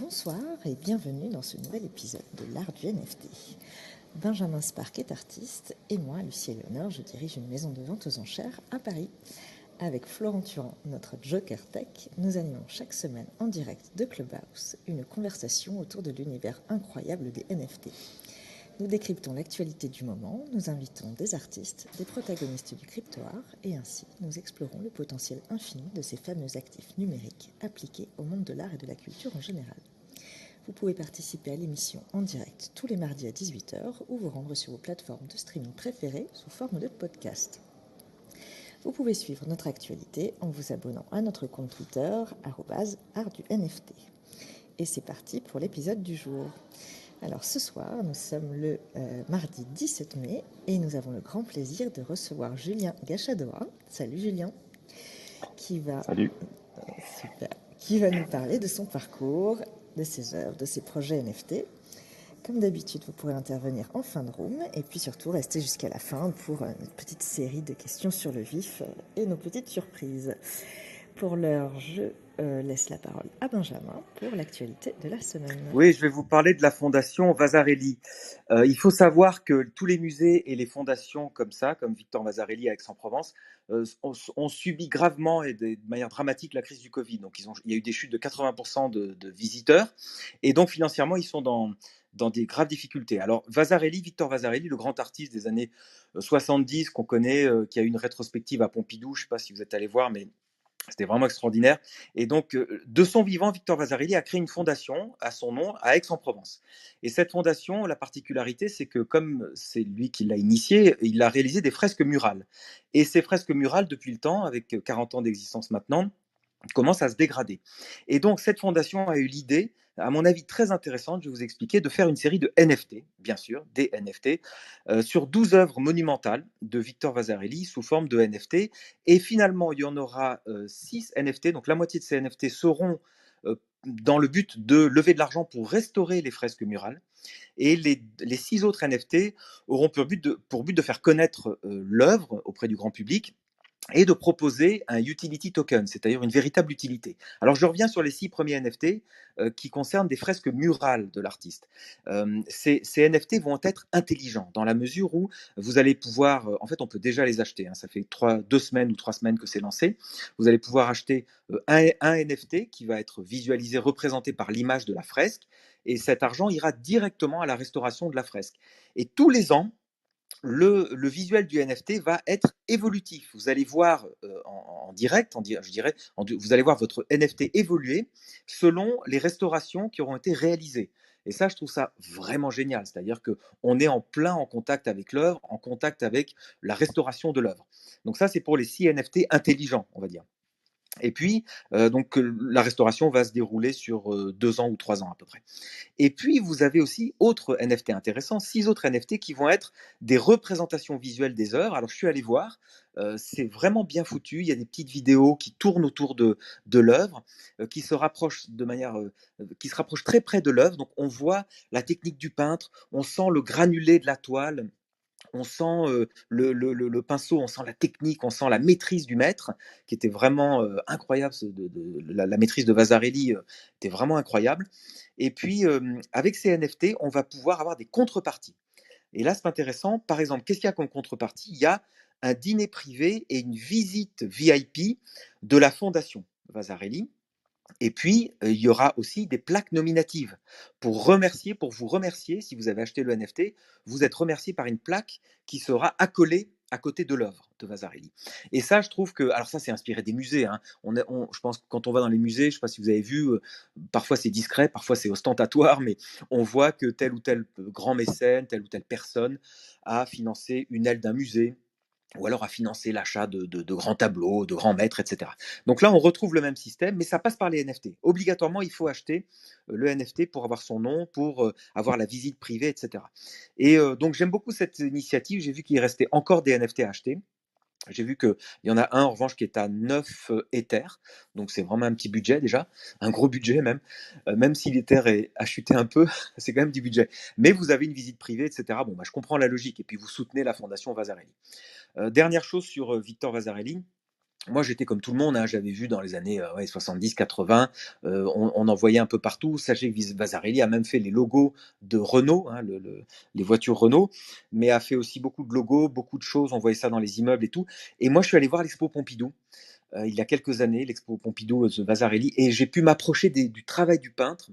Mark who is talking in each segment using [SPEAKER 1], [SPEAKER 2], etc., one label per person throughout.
[SPEAKER 1] Bonsoir et bienvenue dans ce nouvel épisode de l'art du NFT. Benjamin Spark est artiste et moi, Lucie Éléonore, je dirige une maison de vente aux enchères à Paris. Avec Florent Turan, notre Joker Tech, nous animons chaque semaine en direct de Clubhouse une conversation autour de l'univers incroyable des NFT. Nous décryptons l'actualité du moment, nous invitons des artistes, des protagonistes du crypto-art et ainsi nous explorons le potentiel infini de ces fameux actifs numériques appliqués au monde de l'art et de la culture en général. Vous pouvez participer à l'émission en direct tous les mardis à 18h ou vous rendre sur vos plateformes de streaming préférées sous forme de podcast. Vous pouvez suivre notre actualité en vous abonnant à notre compte Twitter @artdunft. Et c'est parti pour l'épisode du jour. Alors ce soir, nous sommes le mardi 17 mai et nous avons le grand plaisir de recevoir Julien Gachadoa. Salut Julien, qui va,
[SPEAKER 2] Salut.
[SPEAKER 1] super, qui va nous parler de son parcours, de ses œuvres, de ses projets NFT. Comme d'habitude, vous pourrez intervenir en fin de room et puis surtout rester jusqu'à la fin pour notre petite série de questions sur le vif et nos petites surprises. Pour l'heure, je laisse la parole à Benjamin pour l'actualité de la semaine.
[SPEAKER 2] Oui, je vais vous parler de la fondation Vasarely. Il faut savoir que tous les musées et les fondations comme ça, comme Victor Vasarely à Aix-en-Provence, ont subi gravement et de manière dramatique la crise du Covid. Donc, il y a eu des chutes de 80% de visiteurs. Et donc, financièrement, ils sont dans des graves difficultés. Alors, Vasarely, Victor Vasarely, le grand artiste des années 70 qu'on connaît, qui a eu une rétrospective à Pompidou, je ne sais pas si vous êtes allé voir, mais c'était vraiment extraordinaire. Et donc, de son vivant, Victor Vasarely a créé une fondation à son nom à Aix-en-Provence. Et cette fondation, la particularité, c'est que comme c'est lui qui l'a initié, il a réalisé des fresques murales. Et ces fresques murales, depuis le temps, avec 40 ans d'existence maintenant, commence à se dégrader. Et donc, cette fondation a eu l'idée, à mon avis très intéressante, je vais vous expliquer, de faire une série de NFT, bien sûr, des NFT, sur 12 œuvres monumentales de Victor Vasarely sous forme de NFT. Et finalement, il y en aura 6 NFT, donc la moitié de ces NFT seront dans le but de lever de l'argent pour restaurer les fresques murales. Et les 6 autres NFT auront pour but de faire connaître l'œuvre auprès du grand public et de proposer un utility token, c'est-à-dire une véritable utilité. Alors je reviens sur les 6 premiers NFT qui concernent des fresques murales de l'artiste. Ces NFT vont être intelligents dans la mesure où vous allez pouvoir, en fait on peut déjà les acheter, hein, ça fait 2 semaines ou 3 semaines que c'est lancé, vous allez pouvoir acheter un NFT qui va être visualisé, représenté par l'image de la fresque, et cet argent ira directement à la restauration de la fresque. Et tous les ans, le visuel du NFT va être évolutif. Vous allez voir en direct, je dirais, vous allez voir votre NFT évoluer selon les restaurations qui auront été réalisées. Et ça, je trouve ça vraiment génial. C'est-à-dire qu'on est en contact avec l'œuvre, en contact avec la restauration de l'œuvre. Donc ça, c'est pour les 6 NFT intelligents, on va dire. Et puis, donc, la restauration va se dérouler sur 2 ans ou 3 ans à peu près. Et puis, vous avez aussi autres NFT intéressants, 6 autres NFT qui vont être des représentations visuelles des œuvres. Alors, je suis allé voir, c'est vraiment bien foutu. Il y a des petites vidéos qui tournent autour de l'œuvre, qui se rapprochent très près de l'œuvre. Donc, on voit la technique du peintre, on sent le granulé de la toile, on sent le pinceau, on sent la technique, on sent la maîtrise du maître, qui était vraiment incroyable. La maîtrise de Vasarely était vraiment incroyable. Et puis, avec ces NFT, on va pouvoir avoir des contreparties. Et là, c'est intéressant. Par exemple, qu'est-ce qu'il y a comme contrepartie? Il y a un dîner privé et une visite VIP de la fondation Vasarely. Et puis, il y aura aussi des plaques nominatives pour vous remercier, si vous avez acheté le NFT, vous êtes remercié par une plaque qui sera accolée à côté de l'œuvre de Vasarely. Et ça, je trouve que, alors ça, c'est inspiré des musées, hein. Je pense que quand on va dans les musées, je ne sais pas si vous avez vu, parfois c'est discret, parfois c'est ostentatoire, mais on voit que tel ou tel grand mécène, telle ou telle personne a financé une aile d'un musée, ou alors à financer l'achat de grands tableaux, de grands maîtres, etc. Donc là, on retrouve le même système, mais ça passe par les NFT. Obligatoirement, il faut acheter le NFT pour avoir son nom, pour avoir la visite privée, etc. Et donc, j'aime beaucoup cette initiative. J'ai vu qu'il restait encore des NFT à acheter. J'ai vu qu'il y en a un, en revanche, qui est à 9 Ethers. Donc, c'est vraiment un petit budget déjà, un gros budget même. Même si l'Ether a chuté un peu, c'est quand même du budget. Mais vous avez une visite privée, etc. Bon, bah, je comprends la logique. Et puis, vous soutenez la fondation Vasarely. Dernière chose sur Victor Vasarely. moi, j'étais comme tout le monde, hein, j'avais vu dans les années ouais, 70-80, on en voyait un peu partout. Sachez que Vasarely a même fait les logos de Renault, hein, les voitures Renault, mais a fait aussi beaucoup de logos, beaucoup de choses. On voyait ça dans les immeubles et tout. Et moi, je suis allé voir l'Expo Pompidou il y a quelques années, l'Expo Pompidou de Vasarely, et j'ai pu m'approcher du travail du peintre.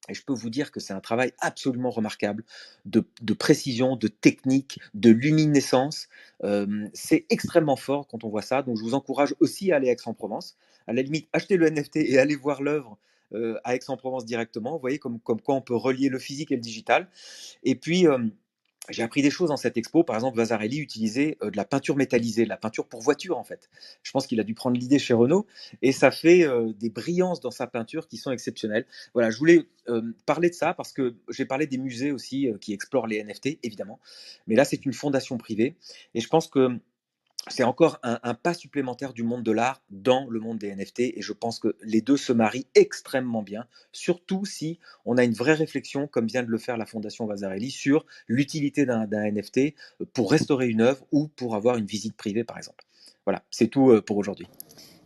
[SPEAKER 2] Et je peux vous dire que c'est un travail absolument remarquable de précision, de technique, de luminescence. C'est extrêmement fort quand on voit ça. Donc je vous encourage aussi à aller à Aix-en-Provence. À la limite, achetez le NFT et allez voir l'œuvre à Aix-en-Provence directement. Vous voyez comme quoi on peut relier le physique et le digital. Et puis, j'ai appris des choses dans cette expo. Par exemple, Vasarely utilisait de la peinture métallisée, de la peinture pour voiture en fait. Je pense qu'il a dû prendre l'idée chez Renault et ça fait des brillances dans sa peinture qui sont exceptionnelles. Voilà, je voulais parler de ça parce que j'ai parlé des musées aussi qui explorent les NFT, évidemment. Mais là, c'est une fondation privée et je pense que c'est encore un pas supplémentaire du monde de l'art dans le monde des NFT et je pense que les deux se marient extrêmement bien, surtout si on a une vraie réflexion, comme vient de le faire la Fondation Vasarely, sur l'utilité d'un NFT pour restaurer une œuvre ou pour avoir une visite privée, par exemple. Voilà, c'est tout pour aujourd'hui.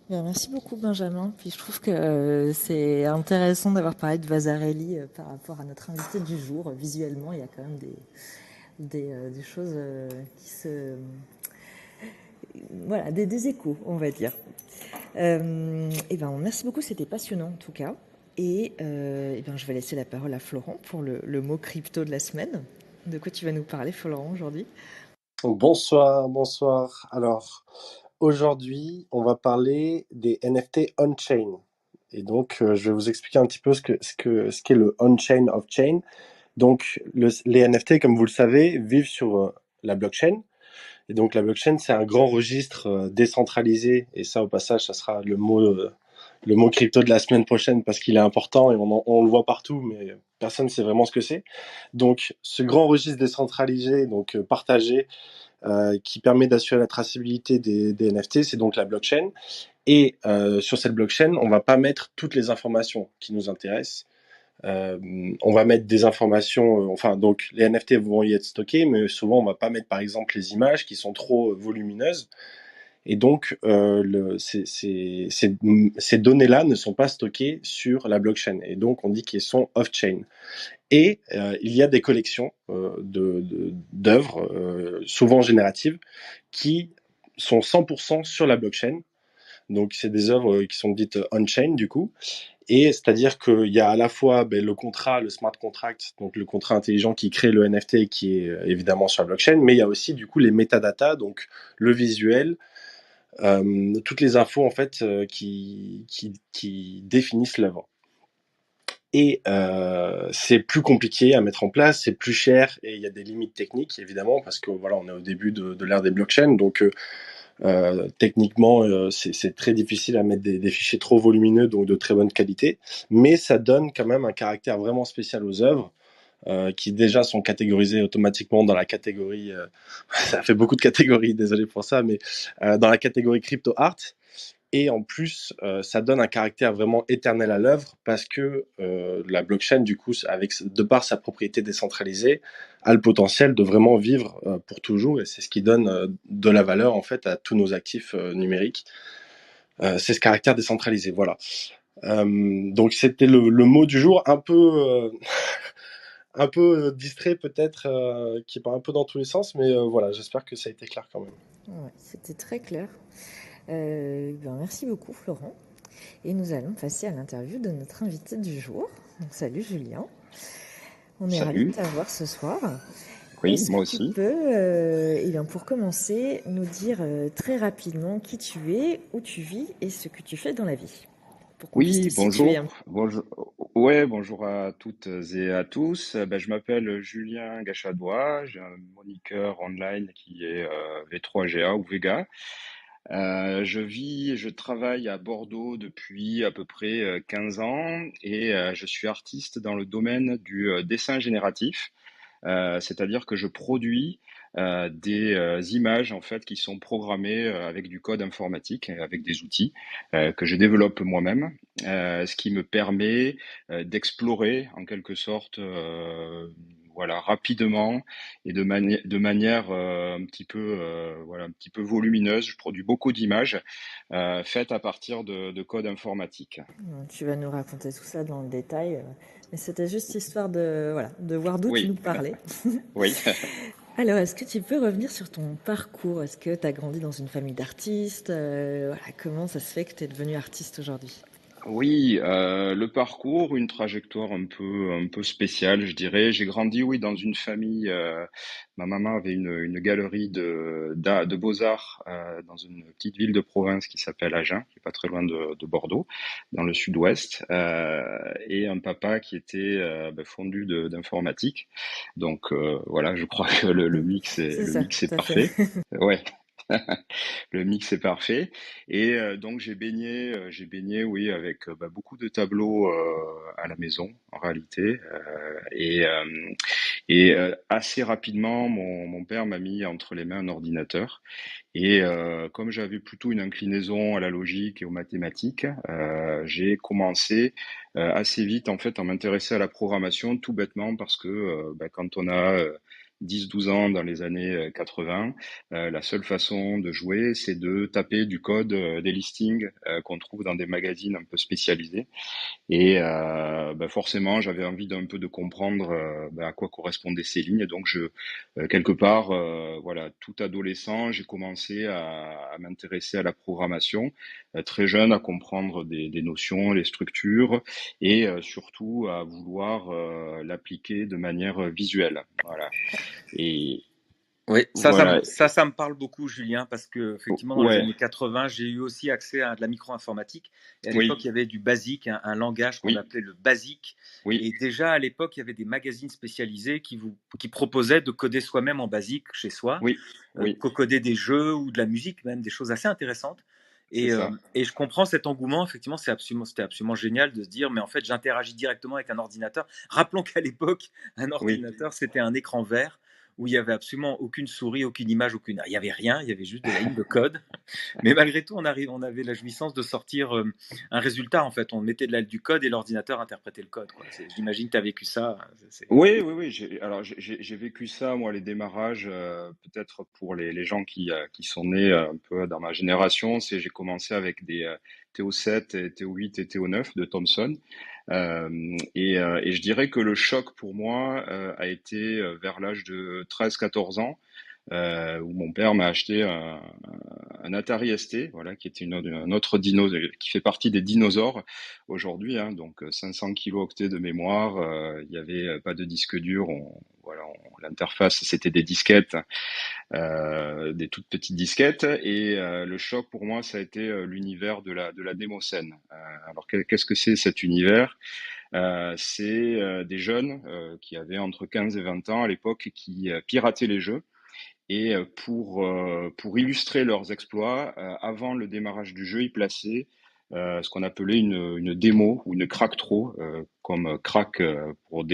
[SPEAKER 1] Bien, merci beaucoup Benjamin. Puis je trouve que c'est intéressant d'avoir parlé de Vasarely par rapport à notre invité du jour. Visuellement, il y a quand même des choses qui se... Voilà, des échos, on va dire. Et ben, merci beaucoup, c'était passionnant en tout cas. Et ben, je vais laisser la parole à Florent pour le mot crypto de la semaine. De quoi tu vas nous parler, Florent, aujourd'hui?
[SPEAKER 3] Bonsoir, bonsoir. Alors, aujourd'hui, on va parler des NFT on-chain. Et donc, je vais vous expliquer un petit peu ce qu'est le on-chain, off-chain. Donc, les NFT, comme vous le savez, vivent sur la blockchain. Et donc, la blockchain, c'est un grand registre décentralisé. Et ça, au passage, ça sera le mot crypto de la semaine prochaine parce qu'il est important et on le voit partout, mais personne ne sait vraiment ce que c'est. Donc, ce grand registre décentralisé, donc partagé, qui permet d'assurer la traçabilité des NFT, c'est donc la blockchain. Et sur cette blockchain, on va pas mettre toutes les informations qui nous intéressent. On va mettre des informations, enfin donc les NFT vont y être stockés, mais souvent on va pas mettre par exemple les images qui sont trop volumineuses. Et donc ces données-là ne sont pas stockées sur la blockchain. Et donc on dit qu'elles sont off-chain. Et il y a des collections d'œuvres, souvent génératives, qui sont 100% sur la blockchain. Donc, c'est des œuvres qui sont dites on-chain, du coup. Et c'est-à-dire qu'il y a à la fois le contrat, le smart contract, donc le contrat intelligent qui crée le NFT, qui est évidemment sur la blockchain, mais il y a aussi, du coup, les metadata, donc le visuel, toutes les infos, en fait, qui définissent l'œuvre. Et c'est plus compliqué à mettre en place, c'est plus cher et il y a des limites techniques évidemment parce que voilà, on est au début de l'ère des blockchains, donc techniquement c'est très difficile à mettre des fichiers trop volumineux, donc de très bonne qualité, mais ça donne quand même un caractère vraiment spécial aux œuvres qui déjà sont catégorisées automatiquement dans la catégorie, ça fait beaucoup de catégories, désolé pour ça, mais dans la catégorie crypto art. Et en plus, ça donne un caractère vraiment éternel à l'œuvre parce que la blockchain, du coup, de par sa propriété décentralisée, a le potentiel de vraiment vivre pour toujours. Et c'est ce qui donne de la valeur, en fait, à tous nos actifs numériques. C'est ce caractère décentralisé, voilà. Donc, c'était le mot du jour, un peu, un peu distrait peut-être, qui part un peu dans tous les sens, mais voilà, j'espère que ça a été clair quand même.
[SPEAKER 1] Ouais, c'était très clair. Ben, merci beaucoup, Florent. Et nous allons passer à l'interview de notre invité du jour. Donc, salut Julien. On est ravis de
[SPEAKER 4] Salut,
[SPEAKER 1] t'avoir ce soir.
[SPEAKER 4] oui,
[SPEAKER 1] Est-ce
[SPEAKER 4] moi
[SPEAKER 1] que tu
[SPEAKER 4] aussi.
[SPEAKER 1] peux, eh bien, pour commencer, nous dire très rapidement qui tu es, où tu vis et ce que tu fais dans la vie, pour qu'on puisse te
[SPEAKER 4] Oui,
[SPEAKER 1] situer
[SPEAKER 4] bonjour.
[SPEAKER 1] un peu.
[SPEAKER 4] Bonjour. Ouais, bonjour à toutes et à tous. Ben, je m'appelle Julien Gachadois, j'ai un moniteur online qui est V3GA ou Vega. Je travaille à Bordeaux depuis à peu près 15 ans et je suis artiste dans le domaine du dessin génératif. C'est-à-dire que je produis des images en fait qui sont programmées avec du code informatique, avec des outils que je développe moi-même, ce qui me permet d'explorer en quelque sorte voilà, rapidement et de manière un petit peu volumineuse. Je produis beaucoup d'images faites à partir de code informatique.
[SPEAKER 1] Tu vas nous raconter tout ça dans le détail, mais c'était juste histoire de, voilà, de voir d'où tu
[SPEAKER 4] Oui,
[SPEAKER 1] nous parlais.
[SPEAKER 4] oui.
[SPEAKER 1] Alors, est-ce que tu peux revenir sur ton parcours? Est-ce que tu as grandi dans une famille d'artistes? Voilà, comment ça se fait que tu es devenu artiste aujourd'hui?
[SPEAKER 4] Oui, le parcours, une trajectoire un peu spéciale, je dirais. J'ai grandi, oui, dans une famille. Ma maman avait une galerie de beaux-arts dans une petite ville de province qui s'appelle Agen, qui est pas très loin de Bordeaux, dans le sud-ouest, et un papa qui était fondu d'informatique. Donc voilà, je crois que
[SPEAKER 1] C'est
[SPEAKER 4] le
[SPEAKER 1] ça,
[SPEAKER 4] mix est
[SPEAKER 1] tout à fait.
[SPEAKER 4] parfait. Ouais. Le mix est parfait. Et donc j'ai baigné, oui, avec beaucoup de tableaux à la maison, en réalité. Assez rapidement, mon père m'a mis entre les mains un ordinateur. Et comme j'avais plutôt une inclinaison à la logique et aux mathématiques, j'ai commencé assez vite en fait à m'intéresser à la programmation, tout bêtement parce que quand on a 10-12 ans dans les années 80, la seule façon de jouer, c'est de taper du code, des listings qu'on trouve dans des magazines un peu spécialisés. Et forcément, j'avais envie d'un peu de comprendre à quoi correspondaient ces lignes. Donc, quelque part, voilà, tout adolescent, j'ai commencé à m'intéresser à la programmation, très jeune, à comprendre des notions, les structures, et surtout à vouloir l'appliquer de manière visuelle. Voilà. Et
[SPEAKER 2] Oui,
[SPEAKER 4] voilà.
[SPEAKER 2] ça me parle beaucoup, Julien, parce que effectivement, dans les
[SPEAKER 4] Ouais.
[SPEAKER 2] années 80, j'ai eu aussi accès à de la micro-informatique. Et à l'époque,
[SPEAKER 4] Oui.
[SPEAKER 2] il y avait du BASIC, un langage qu'on
[SPEAKER 4] Oui.
[SPEAKER 2] appelait le BASIC.
[SPEAKER 4] Oui.
[SPEAKER 2] Et déjà, à l'époque, il y avait des magazines spécialisés qui proposaient de coder soi-même en BASIC chez soi,
[SPEAKER 4] Oui. Oui.
[SPEAKER 2] co-coder des jeux ou de la musique, même des choses assez intéressantes.
[SPEAKER 4] C'est ça.
[SPEAKER 2] Et je comprends cet engouement. Effectivement, c'était absolument génial de se dire, mais en fait, j'interagis directement avec un ordinateur. Rappelons qu'à l'époque, un
[SPEAKER 4] Oui.
[SPEAKER 2] ordinateur, c'était un écran vert où il y avait absolument aucune souris, aucune image, il y avait rien, il y avait juste de la ligne de code. Mais malgré tout, on avait la jouissance de sortir un résultat. En fait, on mettait du code et l'ordinateur interprétait le code. Quoi. J'imagine que tu as vécu ça.
[SPEAKER 4] Oui, oui, oui. J'ai vécu ça, moi, les démarrages, peut-être pour les gens qui sont nés un peu dans ma génération, j'ai commencé avec des TO7, et TO8 et TO9 de Thomson. Et je dirais que le choc pour moi a été vers l'âge de 13-14 ans, où mon père m'a acheté un Atari ST, voilà, qui était un autre qui fait partie des dinosaures aujourd'hui, hein, donc 500 kilooctets de mémoire, il n'y avait pas de disque dur, l'interface c'était des disquettes, des toutes petites disquettes, et le choc pour moi ça a été l'univers de la démoscène. Alors qu'est-ce que c'est cet univers? C'est des jeunes qui avaient entre 15 et 20 ans à l'époque qui pirataient les jeux. Et pour illustrer leurs exploits, avant le démarrage du jeu, ils plaçaient ce qu'on appelait une démo ou une crack throw, comme crack pour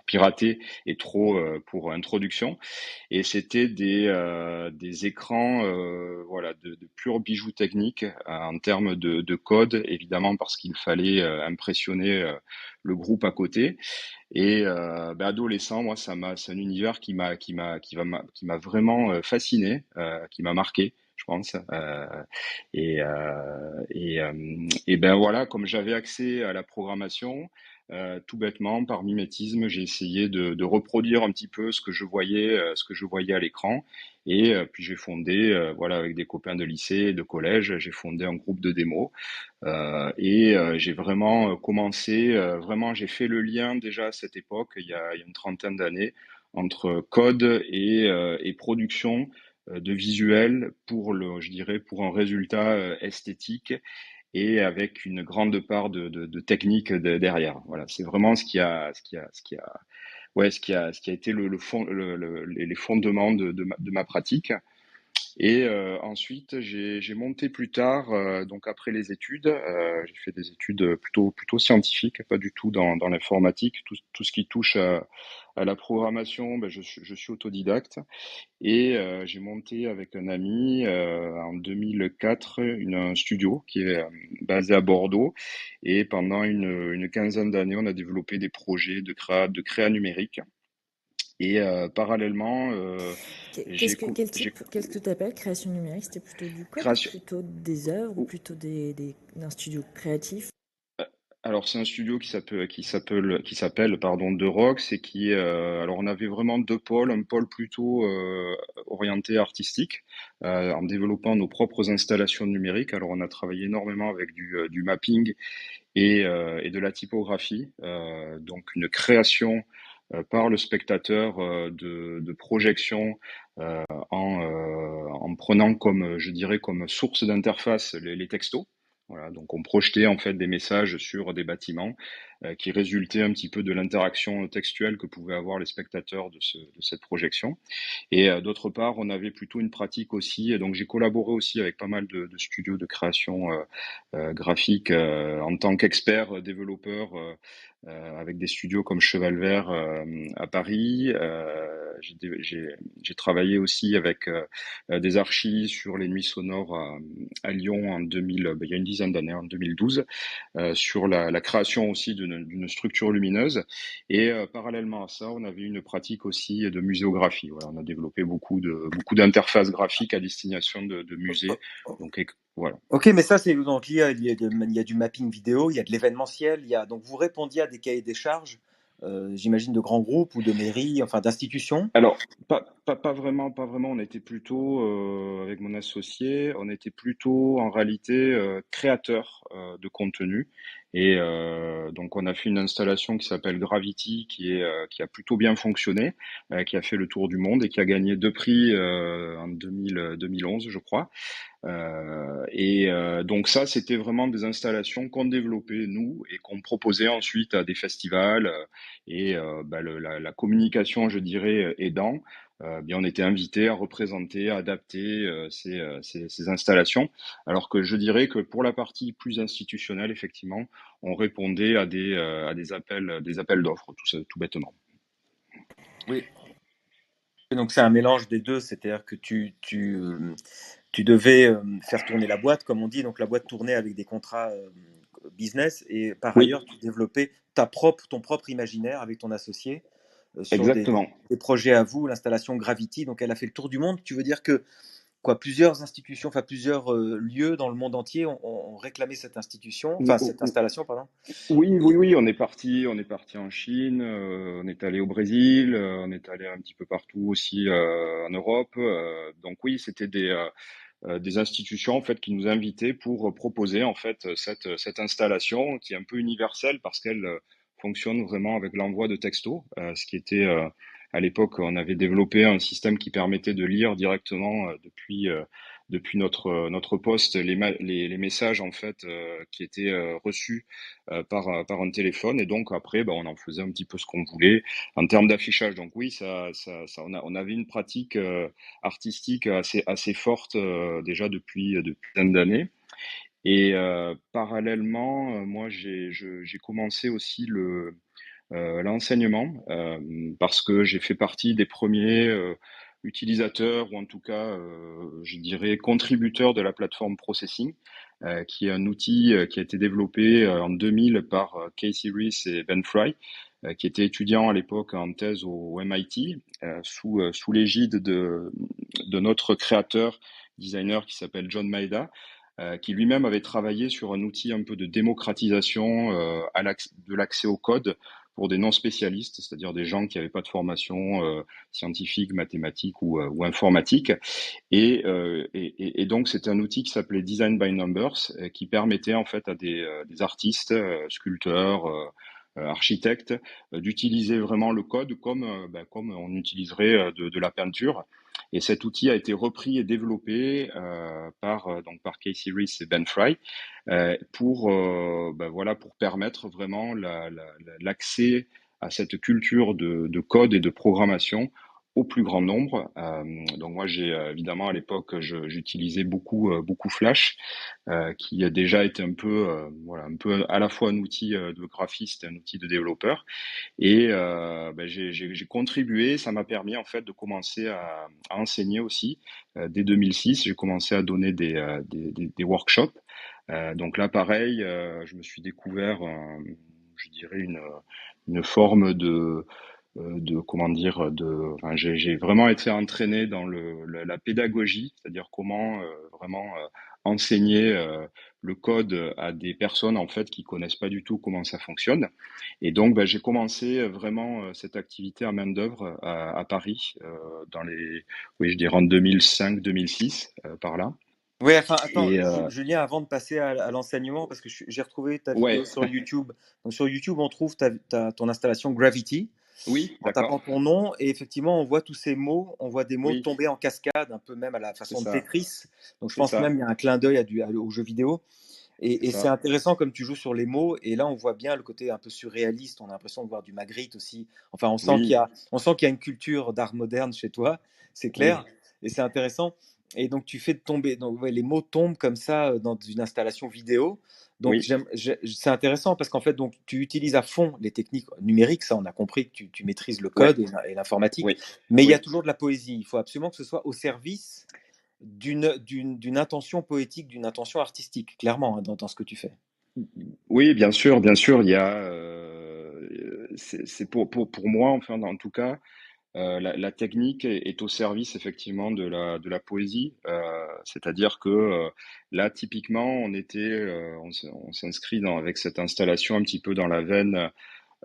[SPEAKER 4] pour pirater et throw pour introduction. Et c'était des écrans voilà, de purs bijoux techniques en termes de code, évidemment parce qu'il fallait impressionner le groupe à côté. Et adolescent, moi, c'est un univers qui m'a vraiment fasciné, qui m'a marqué, je pense. Et ben voilà, comme j'avais accès à la programmation, tout bêtement, par mimétisme, j'ai essayé de reproduire un petit peu ce que je voyais à l'écran. Et puis j'ai fondé, voilà, avec des copains de lycée et de collège, j'ai fondé un groupe de démos. J'ai vraiment commencé, vraiment, j'ai fait le lien déjà à cette époque, il y a une trentaine d'années, entre code et production de visuels je dirais, pour un résultat esthétique et avec une grande part de technique derrière. Voilà, c'est vraiment ce qui a été le fond, les fondements de ma pratique. Et ensuite, j'ai monté plus tard, donc après les études, j'ai fait des études plutôt scientifiques, pas du tout dans l'informatique. Tout ce qui touche à la programmation, je suis autodidacte. Et j'ai monté avec un ami en 2004 un studio qui est basé à Bordeaux. Et pendant une quinzaine d'années, on a développé des projets de créa numérique. Et parallèlement,
[SPEAKER 1] Qu'est-ce que tu appelles création numérique? C'était plutôt du code ou
[SPEAKER 4] création.
[SPEAKER 1] plutôt des œuvres ou plutôt d'un studio créatif?
[SPEAKER 4] Alors c'est un studio qui s'appelle pardon The Rocks et alors on avait vraiment deux pôles, un pôle plutôt orienté artistique en développant nos propres installations numériques. Alors on a travaillé énormément avec du mapping et de la typographie, donc une création par le spectateur de projections en prenant comme, je dirais, comme source d'interface les textos. Voilà, donc on projetait en fait des messages sur des bâtiments qui résultaient un petit peu de l'interaction textuelle que pouvaient avoir les spectateurs de cette projection. Et d'autre part, on avait plutôt une pratique aussi, et donc j'ai collaboré aussi avec pas mal de studios de création graphique en tant qu'expert développeur avec des studios comme Cheval Vert à Paris. J'ai travaillé aussi avec des archis sur les nuits sonores à Lyon en 2000, il y a une dizaine d'années, en 2012, sur la création aussi d'une structure lumineuse. Et parallèlement à ça, on avait une pratique aussi de muséographie. Voilà, on a développé beaucoup d'interfaces graphiques à destination de musées. Donc voilà.
[SPEAKER 2] Ok, mais ça, c'est donc il y a du mapping vidéo, il y a de l'événementiel, donc vous répondiez à des cahiers des charges, j'imagine de grands groupes ou de mairies, enfin d'institutions.
[SPEAKER 4] Alors, pas vraiment, pas vraiment. On était plutôt, avec mon associé, on était plutôt en réalité créateur de contenu. Et donc, on a fait une installation qui s'appelle Gravity, qui a plutôt bien fonctionné, qui a fait le tour du monde et qui a gagné 2 prix en 2011, je crois. Donc ça, c'était vraiment des installations qu'on développait nous et qu'on proposait ensuite à des festivals la communication, je dirais, aidant. Bien, on était invité à représenter, à adapter ces installations, alors que je dirais que pour la partie plus institutionnelle, effectivement, on répondait à des appels d'offres, tout bêtement.
[SPEAKER 2] Oui. Et donc c'est un mélange des deux, c'est-à-dire que tu devais faire tourner la boîte, comme on dit, donc la boîte tournait avec des contrats business, et par
[SPEAKER 4] Oui,
[SPEAKER 2] ailleurs tu développais ton propre imaginaire avec ton associé sur
[SPEAKER 4] exactement.
[SPEAKER 2] des projets à vous, l'installation Gravity, donc elle a fait le tour du monde. Tu veux dire que plusieurs institutions, enfin plusieurs lieux dans le monde entier ont réclamé cette institution, enfin cette installation, pardon.
[SPEAKER 4] Oui, oui, oui, on est parti en Chine, on est allé au Brésil, on est allé un petit peu partout aussi en Europe. Donc oui, c'était des institutions en fait qui nous invitaient pour proposer en fait cette installation qui est un peu universelle parce qu'elle fonctionne vraiment avec l'envoi de textos, ce qui était à l'époque on avait développé un système qui permettait de lire directement depuis notre poste les messages en fait qui étaient reçus par un téléphone et donc après on en faisait un petit peu ce qu'on voulait en termes d'affichage. Donc oui, on avait une pratique artistique assez forte déjà depuis plein d'années. Et parallèlement, moi j'ai commencé aussi l'enseignement parce que j'ai fait partie des premiers utilisateurs ou en tout cas je dirais contributeurs de la plateforme Processing, qui est un outil qui a été développé en 2000 par Casey Rees et Ben Fry, qui étaient étudiants à l'époque en thèse au MIT, sous l'égide de notre créateur, designer qui s'appelle John Maeda, qui lui-même avait travaillé sur un outil un peu de démocratisation de l'accès au code pour des non-spécialistes, c'est-à-dire des gens qui n'avaient pas de formation scientifique, mathématique ou informatique. Et donc, c'était un outil qui s'appelait Design by Numbers, qui permettait en fait à des artistes, sculpteurs, architectes, d'utiliser vraiment le code comme on utiliserait de la peinture. Et cet outil a été repris et développé par Casey Rees et Ben Fry pour permettre vraiment l'accès à cette culture de code et de programmation au plus grand nombre. Donc moi, évidemment à l'époque, j'utilisais beaucoup Flash, qui a déjà été un peu à la fois un outil de graphiste et un outil de développeur. Et j'ai contribué, ça m'a permis en fait de commencer à enseigner aussi. Dès 2006, j'ai commencé à donner des workshops. Donc là, pareil, je me suis découvert, je dirais, une forme comment dire, enfin, j'ai vraiment été entraîné dans la pédagogie, c'est-à-dire comment vraiment enseigner le code à des personnes en fait qui connaissent pas du tout comment ça fonctionne. Et donc, bah, j'ai commencé vraiment cette activité à main-d'œuvre à Paris dans oui, je dirais en 2005-2006 par là.
[SPEAKER 2] Oui, enfin, attends,
[SPEAKER 4] Et
[SPEAKER 2] Julien, avant de passer à l'enseignement, parce que j'ai retrouvé ta vidéo
[SPEAKER 4] ouais,
[SPEAKER 2] sur YouTube. Donc, sur YouTube, on trouve ton installation Gravity
[SPEAKER 4] oui,
[SPEAKER 2] en tapant
[SPEAKER 4] d'accord,
[SPEAKER 2] ton nom. Et effectivement, on voit tous ces mots, on voit des mots
[SPEAKER 4] oui,
[SPEAKER 2] tomber en cascade, un peu même à la
[SPEAKER 4] c'est
[SPEAKER 2] façon de
[SPEAKER 4] ça,
[SPEAKER 2] Tetris. Donc, je
[SPEAKER 4] c'est
[SPEAKER 2] pense
[SPEAKER 4] ça,
[SPEAKER 2] même il y a un clin d'œil au jeu vidéo.
[SPEAKER 4] c'est
[SPEAKER 2] Et c'est
[SPEAKER 4] ça,
[SPEAKER 2] intéressant comme tu joues sur les mots. Et là, on voit bien le côté un peu surréaliste. On a l'impression de voir du Magritte aussi. Enfin,
[SPEAKER 4] oui,
[SPEAKER 2] on sent qu'il y a une culture d'art moderne chez toi, c'est clair.
[SPEAKER 4] oui,
[SPEAKER 2] Et c'est intéressant. Et donc, tu fais tomber. Donc, ouais, les mots tombent comme ça dans une installation vidéo. Donc,
[SPEAKER 4] oui,
[SPEAKER 2] c'est intéressant parce qu'en fait, donc, tu utilises à fond les techniques numériques. Ça, on a compris que tu maîtrises le
[SPEAKER 4] ouais,
[SPEAKER 2] code et l'informatique.
[SPEAKER 4] oui,
[SPEAKER 2] Mais il y a
[SPEAKER 4] oui.
[SPEAKER 2] toujours de la poésie. Il faut absolument que ce soit au service d'une intention poétique, d'une intention artistique, clairement, hein, dans ce que tu fais.
[SPEAKER 4] Oui, bien sûr, il y a, c'est pour moi, enfin, en tout cas, la technique est au service effectivement de la poésie. C'est-à-dire que là, typiquement, on s'inscrit avec cette installation un petit peu dans la veine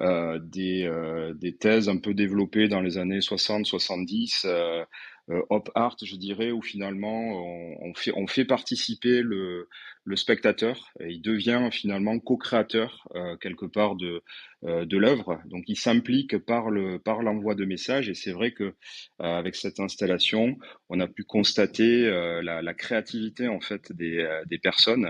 [SPEAKER 4] des thèses un peu développées dans les années 60-70, op art, je dirais, où finalement on fait participer le spectateur et il devient finalement co-créateur quelque part de l'œuvre. Donc il s'implique par l'envoi de messages et c'est vrai que avec cette installation, on a pu constater la créativité en fait des personnes,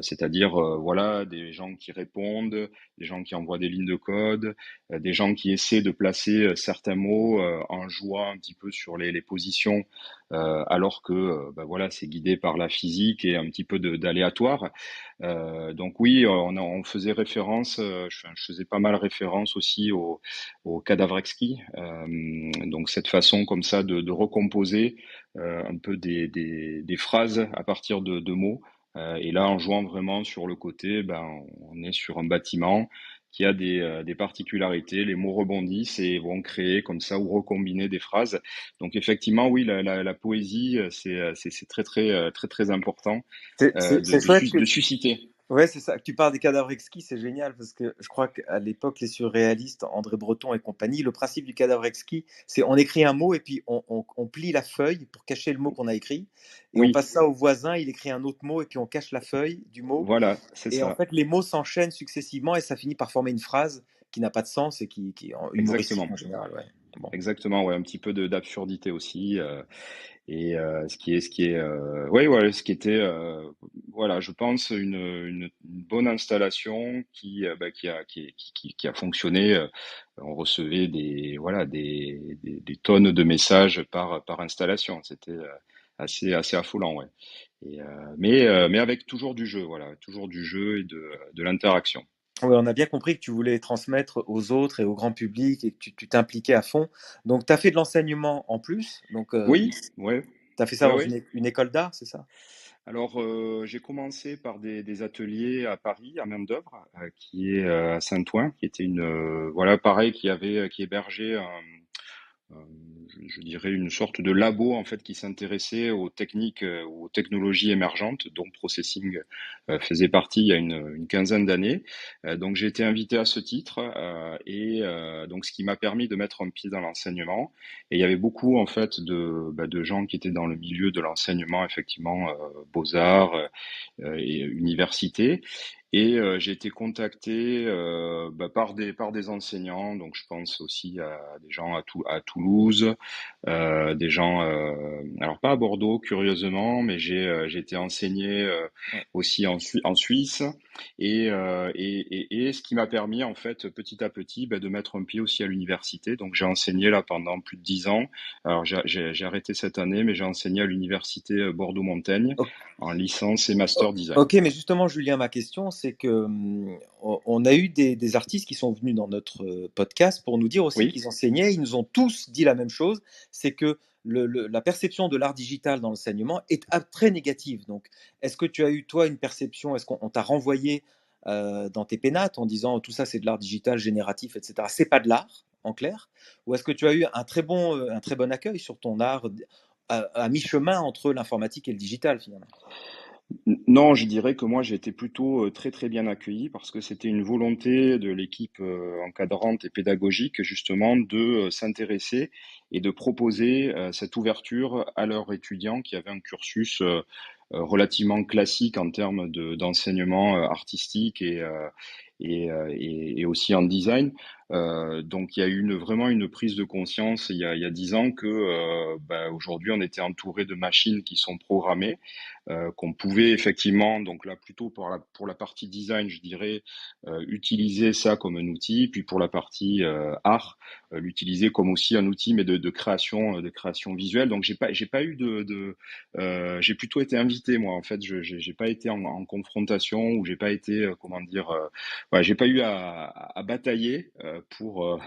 [SPEAKER 4] c'est-à-dire voilà des gens qui répondent, des gens qui envoient des lignes de code, des gens qui essaient de placer certains mots en jouant un petit peu sur les positions, alors que bah voilà, c'est guidé par la physique et un petit peu d'aléatoire. Donc oui, on faisait référence, je faisais pas mal référence aussi au Cadavrexki, donc cette façon comme ça de recomposer un peu des phrases à partir de mots. Et là, en jouant vraiment sur le côté, ben, on est sur un bâtiment qui a des particularités, les mots rebondissent et vont créer comme ça ou recombiner des phrases. Donc effectivement, oui, la poésie, c'est très important
[SPEAKER 2] C'est chouette
[SPEAKER 4] de susciter.
[SPEAKER 2] ouais, c'est ça. Que tu parles des cadavres exquis, c'est génial parce que je crois qu'à l'époque, les surréalistes, André Breton et compagnie, le principe du cadavre exquis, c'est on écrit un mot et puis on plie la feuille pour cacher le mot qu'on a écrit et on
[SPEAKER 4] Oui,
[SPEAKER 2] passe ça au voisin, il écrit un autre mot et puis on cache la feuille du mot.
[SPEAKER 4] voilà, c'est
[SPEAKER 2] Et en
[SPEAKER 4] ça,
[SPEAKER 2] fait, les mots s'enchaînent successivement et ça finit par former une phrase qui n'a pas de sens et qui est humoristique
[SPEAKER 4] exactement.
[SPEAKER 2] en général. Ouais. Bon.
[SPEAKER 4] Exactement, ouais, un petit peu d'absurdité aussi. Et ouais, ouais, ce qui était, voilà, je pense une bonne installation qui a fonctionné. On recevait voilà, des tonnes de messages par installation. C'était assez affolant, ouais. Mais avec toujours du jeu, voilà, toujours du jeu et de l'interaction.
[SPEAKER 2] Ouais, on a bien compris que tu voulais transmettre aux autres et au grand public et que tu t'impliquais à fond. Donc, tu as fait de l'enseignement en plus. Donc,
[SPEAKER 4] Oui, ouais,
[SPEAKER 2] tu as fait ça
[SPEAKER 4] ouais,
[SPEAKER 2] dans
[SPEAKER 4] ouais.
[SPEAKER 2] une école d'art, c'est ça?
[SPEAKER 4] Alors, j'ai commencé par des ateliers à Paris, à main-d'œuvre, qui est à Saint-Ouen, qui était voilà, pareil, qui hébergeait euh, je dirais une sorte de labo en fait qui s'intéressait aux techniques, aux technologies émergentes, dont Processing faisait partie il y a une quinzaine d'années. Donc j'ai été invité à ce titre donc ce qui m'a permis de mettre un pied dans l'enseignement. Et il y avait beaucoup en fait de gens qui étaient dans le milieu de l'enseignement, effectivement beaux-arts et université. Et j'ai été contacté par des enseignants, donc je pense aussi à des gens à Toulouse, des gens, alors pas à Bordeaux curieusement, mais j'ai été enseigné
[SPEAKER 2] Ouais.
[SPEAKER 4] aussi en Suisse, et ce qui m'a permis en fait petit à petit de mettre un pied aussi à l'université. Donc j'ai enseigné là pendant plus de 10 ans. Alors j'ai arrêté cette année, mais j'ai enseigné à l'université Bordeaux-Montaigne
[SPEAKER 2] O-
[SPEAKER 4] en licence et master
[SPEAKER 2] o-
[SPEAKER 4] design.
[SPEAKER 2] Ok, mais justement, Julien, ma question, c'est que on a eu des artistes qui sont venus dans notre podcast pour nous dire aussi
[SPEAKER 4] Oui,
[SPEAKER 2] qu'ils enseignaient. Ils nous ont tous dit la même chose, c'est que la perception de l'art digital dans l'enseignement est très négative. Donc, est-ce que tu as eu, toi, une perception, est-ce qu'on t'a renvoyé dans tes pénates en disant tout ça, c'est de l'art digital génératif, etc. C'est pas de l'art. en clair? Ou est-ce que tu as eu un très bon accueil sur ton art à mi-chemin entre l'informatique et le digital finalement?
[SPEAKER 4] Non, je dirais que moi j'ai été plutôt très très bien accueilli parce que c'était une volonté de l'équipe encadrante et pédagogique justement de s'intéresser et de proposer cette ouverture à leurs étudiants qui avaient un cursus relativement classique en termes d'enseignement artistique et aussi en design. Donc il y a eu vraiment une prise de conscience il y a 10 ans que aujourd'hui on était entouré de machines qui sont programmées, qu'on pouvait effectivement, donc là plutôt pour la partie design, je dirais, utiliser ça comme un outil, puis pour la partie art, l'utiliser comme aussi un outil, mais de création visuelle. Donc j'ai pas eu j'ai plutôt été invité moi en fait. J'ai pas été en confrontation ou j'ai pas été comment dire, ouais, j'ai pas eu à batailler pour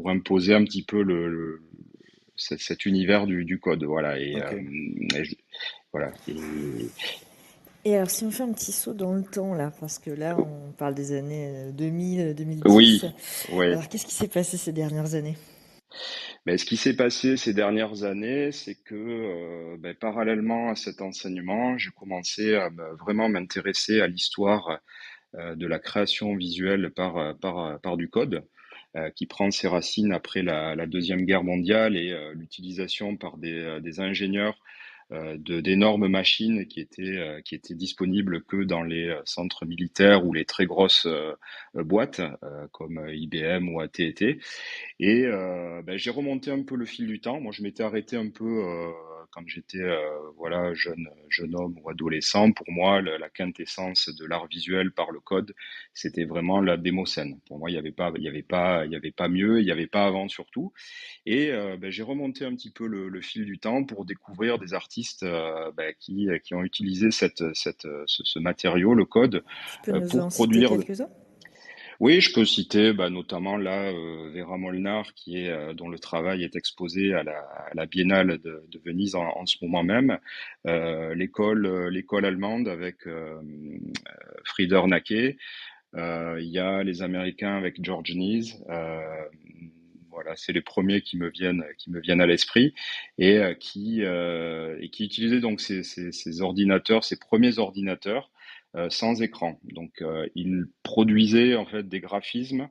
[SPEAKER 4] imposer un petit peu cet univers du code, voilà.
[SPEAKER 2] Ok.
[SPEAKER 4] Voilà.
[SPEAKER 1] Et alors, si on fait un petit saut dans le temps, là, parce que là, on parle des années 2000, 2010.
[SPEAKER 4] Oui, oui.
[SPEAKER 1] Alors, qu'est-ce qui s'est passé ces dernières années?
[SPEAKER 4] Mais ce qui s'est passé ces dernières années, c'est que parallèlement à cet enseignement, j'ai commencé à vraiment m'intéresser à l'histoire de la création visuelle par du code, qui prend ses racines après la Deuxième Guerre mondiale et l'utilisation par des ingénieurs d'énormes machines qui étaient disponibles que dans les centres militaires ou les très grosses boîtes comme IBM ou AT&T. Et j'ai remonté un peu le fil du temps. Moi, je m'étais arrêté un peu quand j'étais voilà jeune homme ou adolescent. Pour moi, la quintessence de l'art visuel par le code, c'était vraiment la démo-scène. Pour moi, il y avait pas mieux, il y avait pas avant surtout. Et j'ai remonté un petit peu le fil du temps pour découvrir des artistes qui ont utilisé ce matériau, le code,
[SPEAKER 1] Tu peux nous
[SPEAKER 4] pour
[SPEAKER 1] en citer
[SPEAKER 4] produire.
[SPEAKER 1] quelques-uns?
[SPEAKER 4] Oui, je peux citer notamment là Vera Molnar, dont le travail est exposé à la Biennale de Venise en ce moment même. L'école allemande avec Frieder Nacke. Il y a les Américains avec George Nees. Voilà, c'est les premiers qui me viennent à l'esprit et qui utilisaient donc ces ordinateurs, ces premiers ordinateurs sans écran. Donc, ils produisaient en fait des graphismes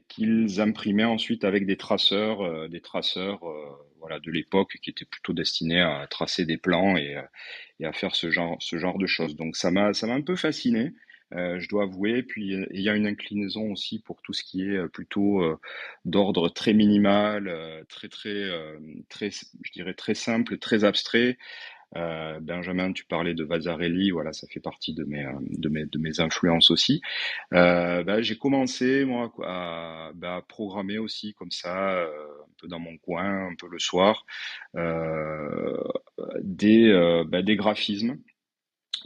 [SPEAKER 4] qu'ils imprimaient ensuite avec des traceurs voilà, de l'époque qui étaient plutôt destinés à tracer des plans et à faire ce genre de choses. Donc, ça m'a un peu fasciné. Je dois avouer. Puis il y a une inclinaison aussi pour tout ce qui est plutôt d'ordre très minimal, très, je dirais très simple, très abstrait. Benjamin, tu parlais de Vasarely, voilà, ça fait partie de mes influences aussi. J'ai commencé moi à programmer aussi comme ça, un peu dans mon coin, un peu le soir, euh, des graphismes.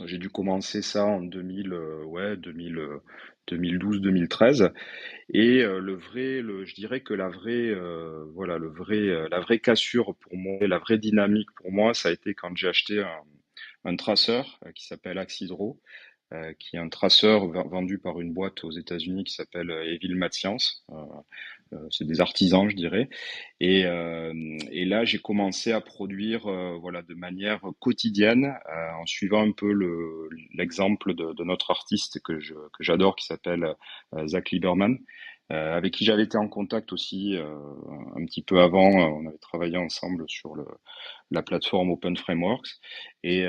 [SPEAKER 4] J'ai dû commencer ça en 2012-2013. Et je dirais que la vraie cassure pour moi, la vraie dynamique pour moi, ça a été quand j'ai acheté un traceur qui s'appelle Axidro, qui est un traceur vendu par une boîte aux États-Unis qui s'appelle Evil Mad Science. C'est des artisans, je dirais. Et là, j'ai commencé à produire voilà, de manière quotidienne, en suivant un peu l'exemple de notre artiste que j'adore, qui s'appelle Zach Lieberman, avec qui j'avais été en contact aussi un petit peu avant. On avait travaillé ensemble sur la plateforme Open Frameworks, et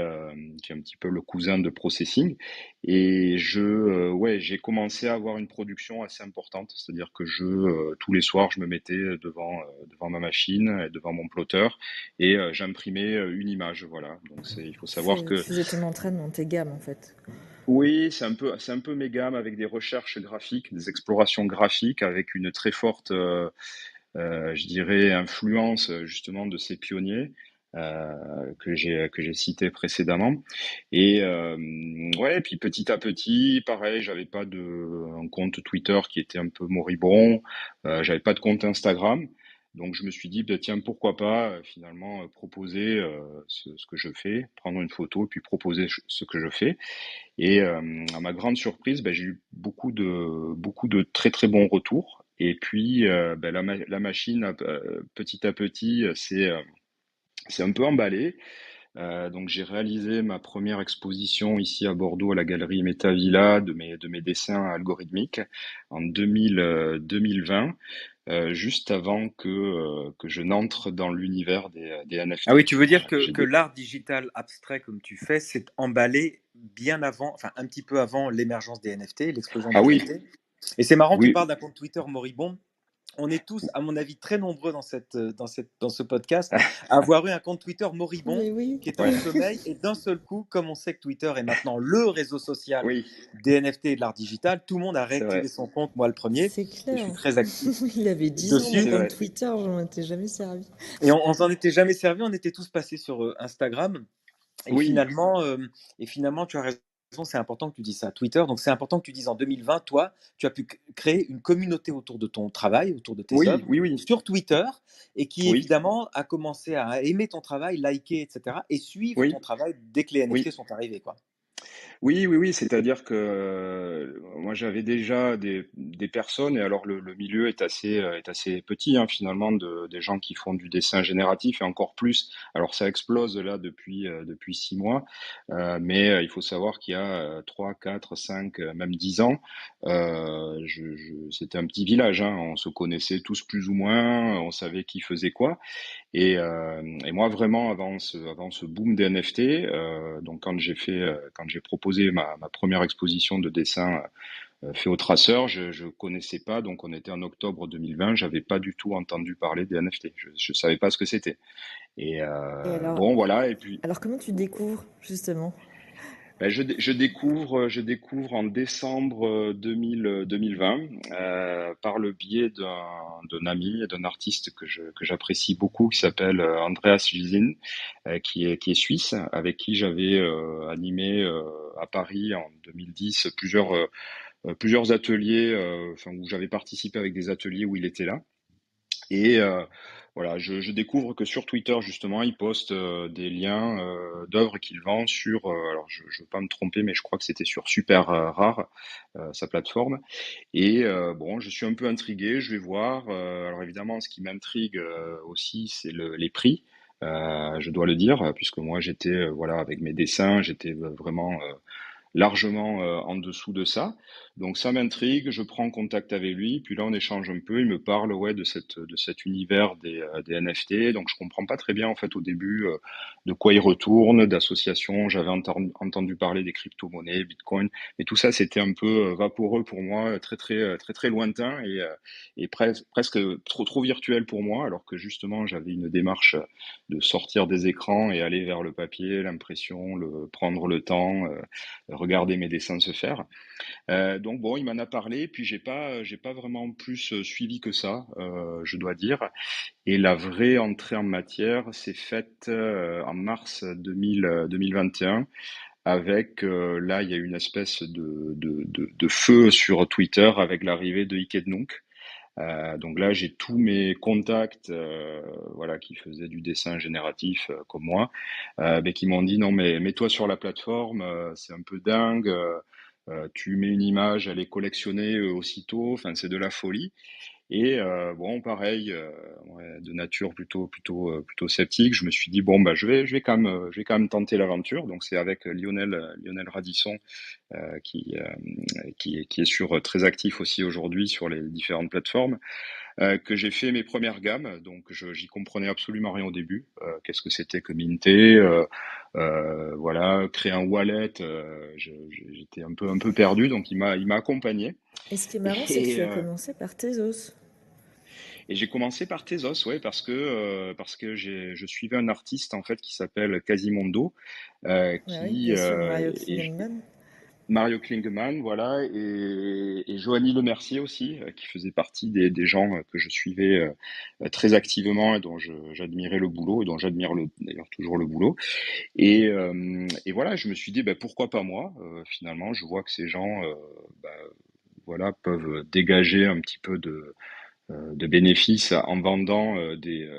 [SPEAKER 4] qui est un petit peu le cousin de Processing. Et ouais, j'ai commencé à avoir une production assez importante, c'est-à-dire que tous les soirs, je me mettais devant ma machine, devant mon plotter, et j'imprimais une image, voilà. Donc il faut savoir
[SPEAKER 1] Tu
[SPEAKER 4] que
[SPEAKER 1] faisais ton entraînement, tes gammes, en fait.
[SPEAKER 4] oui, c'est un peu mes gammes avec des recherches graphiques, des explorations graphiques, avec une très forte, je dirais, influence justement de ces pionniers que j'ai cités précédemment. Et ouais, puis petit à petit, pareil, j'avais pas un compte Twitter qui était un peu moribond, j'avais pas de compte Instagram. Donc je me suis dit, bah, tiens, pourquoi pas finalement proposer ce que je fais, prendre une photo, puis proposer ce que je fais. Et à ma grande surprise, j'ai eu beaucoup de très très bons retours. Et puis, la machine, petit à petit, c'est un peu emballée. Donc j'ai réalisé ma première exposition ici à Bordeaux à la galerie Metavilla de mes dessins algorithmiques en 2020, juste avant que je n'entre dans l'univers des
[SPEAKER 2] Ah oui,
[SPEAKER 4] NFT.
[SPEAKER 2] tu veux dire
[SPEAKER 4] Voilà, j'ai
[SPEAKER 2] que l'art digital abstrait comme tu fais, s'est emballé bien avant, enfin un petit peu avant l'émergence des NFT, l'explosion
[SPEAKER 4] Ah
[SPEAKER 2] des
[SPEAKER 4] oui,
[SPEAKER 2] NFT. Et c'est marrant, tu
[SPEAKER 4] oui,
[SPEAKER 2] parles d'un compte Twitter moribond. On est tous, à mon avis, très nombreux dans ce podcast à avoir eu un compte Twitter moribond
[SPEAKER 1] Mais oui,
[SPEAKER 2] qui était en
[SPEAKER 4] ouais,
[SPEAKER 2] sommeil. Et d'un seul coup, comme on sait que Twitter est maintenant le réseau social
[SPEAKER 4] oui,
[SPEAKER 2] des NFT et de l'art digital, tout le monde a
[SPEAKER 4] c'est
[SPEAKER 2] réactivé
[SPEAKER 4] vrai,
[SPEAKER 2] son compte, moi le premier.
[SPEAKER 1] c'est
[SPEAKER 2] Et je
[SPEAKER 1] clair.
[SPEAKER 2] suis très actif
[SPEAKER 1] Il avait 10 ans, mon
[SPEAKER 2] dessus.
[SPEAKER 4] c'est
[SPEAKER 1] compte
[SPEAKER 4] vrai.
[SPEAKER 1] Twitter, je m'en étais jamais servi.
[SPEAKER 2] Et on s'en était jamais servi, on était tous passés sur Instagram. Et
[SPEAKER 4] Oui,
[SPEAKER 2] finalement, tu as raison, c'est important que tu dises ça. Twitter, donc c'est important que tu dises en 2020, toi, tu as pu créer une communauté autour de ton travail, autour de tes
[SPEAKER 4] oui,
[SPEAKER 2] œuvres,
[SPEAKER 4] oui, oui,
[SPEAKER 2] sur Twitter, et qui
[SPEAKER 4] oui,
[SPEAKER 2] évidemment a commencé à aimer ton travail, liker, etc., et suivre ton
[SPEAKER 4] oui,
[SPEAKER 2] travail dès que les NFT
[SPEAKER 4] oui.
[SPEAKER 2] sont arrivés, quoi.
[SPEAKER 4] Oui, oui, oui, c'est-à-dire que moi j'avais déjà des personnes, et alors le milieu est assez petit hein, finalement, des gens qui font du dessin génératif, et encore plus, alors ça explose là depuis 6 mois, mais il faut savoir qu'il y a 3, 4, 5, même 10 ans, c'était un petit village, hein, on se connaissait tous plus ou moins, on savait qui faisait quoi. Et moi, vraiment, avant ce boom des NFT, donc quand j'ai proposé ma première exposition de dessin fait au traceur, je connaissais pas. Donc, on était en octobre 2020, j'avais pas du tout entendu parler des NFT. Je savais pas ce que c'était. Et
[SPEAKER 1] Et
[SPEAKER 4] bon, voilà. Et puis,
[SPEAKER 1] alors comment tu découvres, justement?
[SPEAKER 4] ben, je découvre en décembre 2020 par le biais d'un ami et d'un artiste que j'apprécie beaucoup qui s'appelle Andreas Gisin, qui est suisse, avec qui j'avais animé à Paris en 2010 plusieurs ateliers, enfin où j'avais participé avec des ateliers où il était là. Et voilà, je découvre que sur Twitter, justement, il poste des liens d'œuvres qu'il vend sur, alors je ne veux pas me tromper, mais je crois que c'était sur Super Rare, sa plateforme. Et bon, je suis un peu intrigué, je vais voir. Alors évidemment, ce qui m'intrigue aussi, c'est les prix. Je dois le dire, puisque moi j'étais, voilà, avec mes dessins, j'étais vraiment largement en dessous de ça. Donc ça m'intrigue, je prends contact avec lui, puis là on échange un peu, il me parle ouais de cet univers des NFT. Donc je comprends pas très bien en fait au début de quoi il retourne, d'associations. J'avais entendu parler des crypto-monnaies, Bitcoin, mais tout ça c'était un peu vaporeux pour moi, très lointain et presque trop virtuel pour moi, alors que justement j'avais une démarche de sortir des écrans et aller vers le papier, l'impression, prendre le temps, regarder mes dessins se faire. Donc bon, il m'en a parlé, puis j'ai pas vraiment plus suivi que ça, je dois dire. Et la vraie entrée en matière s'est faite en mars 2021 avec, là, il y a eu une espèce de feu sur Twitter avec l'arrivée de Ike Nonk. Donc là, j'ai tous mes contacts, voilà, qui faisaient du dessin génératif comme moi, mais qui m'ont dit non, mais mets-toi sur la plateforme, c'est un peu dingue. Tu mets une image, elle est collectionnée aussitôt. Enfin, c'est de la folie. Et bon, pareil, ouais, de nature plutôt sceptique, je me suis dit bon bah je vais quand même tenter l'aventure. Donc c'est avec Lionel Radisson qui est très actif aussi aujourd'hui sur les différentes plateformes que j'ai fait mes premières gammes. Donc j'y comprenais absolument rien au début. Qu'est-ce que c'était que minter, voilà, créer un wallet. J'étais un peu perdu, donc il m'a accompagné.
[SPEAKER 1] Et ce qui est marrant, c'est que
[SPEAKER 4] Et,
[SPEAKER 1] tu as commencé par Tezos.
[SPEAKER 4] et j'ai commencé par Tezos, ouais, parce que je suivais un artiste en fait qui s'appelle Quasimondo,
[SPEAKER 1] Ah oui, bien sûr, Mario
[SPEAKER 4] et
[SPEAKER 1] Klingenman.
[SPEAKER 4] Mario Klingemann, voilà, et Joanie Lemercier aussi, qui faisait partie des gens que je suivais très activement et dont j'admirais le boulot et dont j'admire d'ailleurs toujours le boulot. Et voilà, je me suis dit, bah, pourquoi pas moi? Finalement, je vois que ces gens, bah, voilà, peuvent dégager un petit peu de bénéfices en vendant des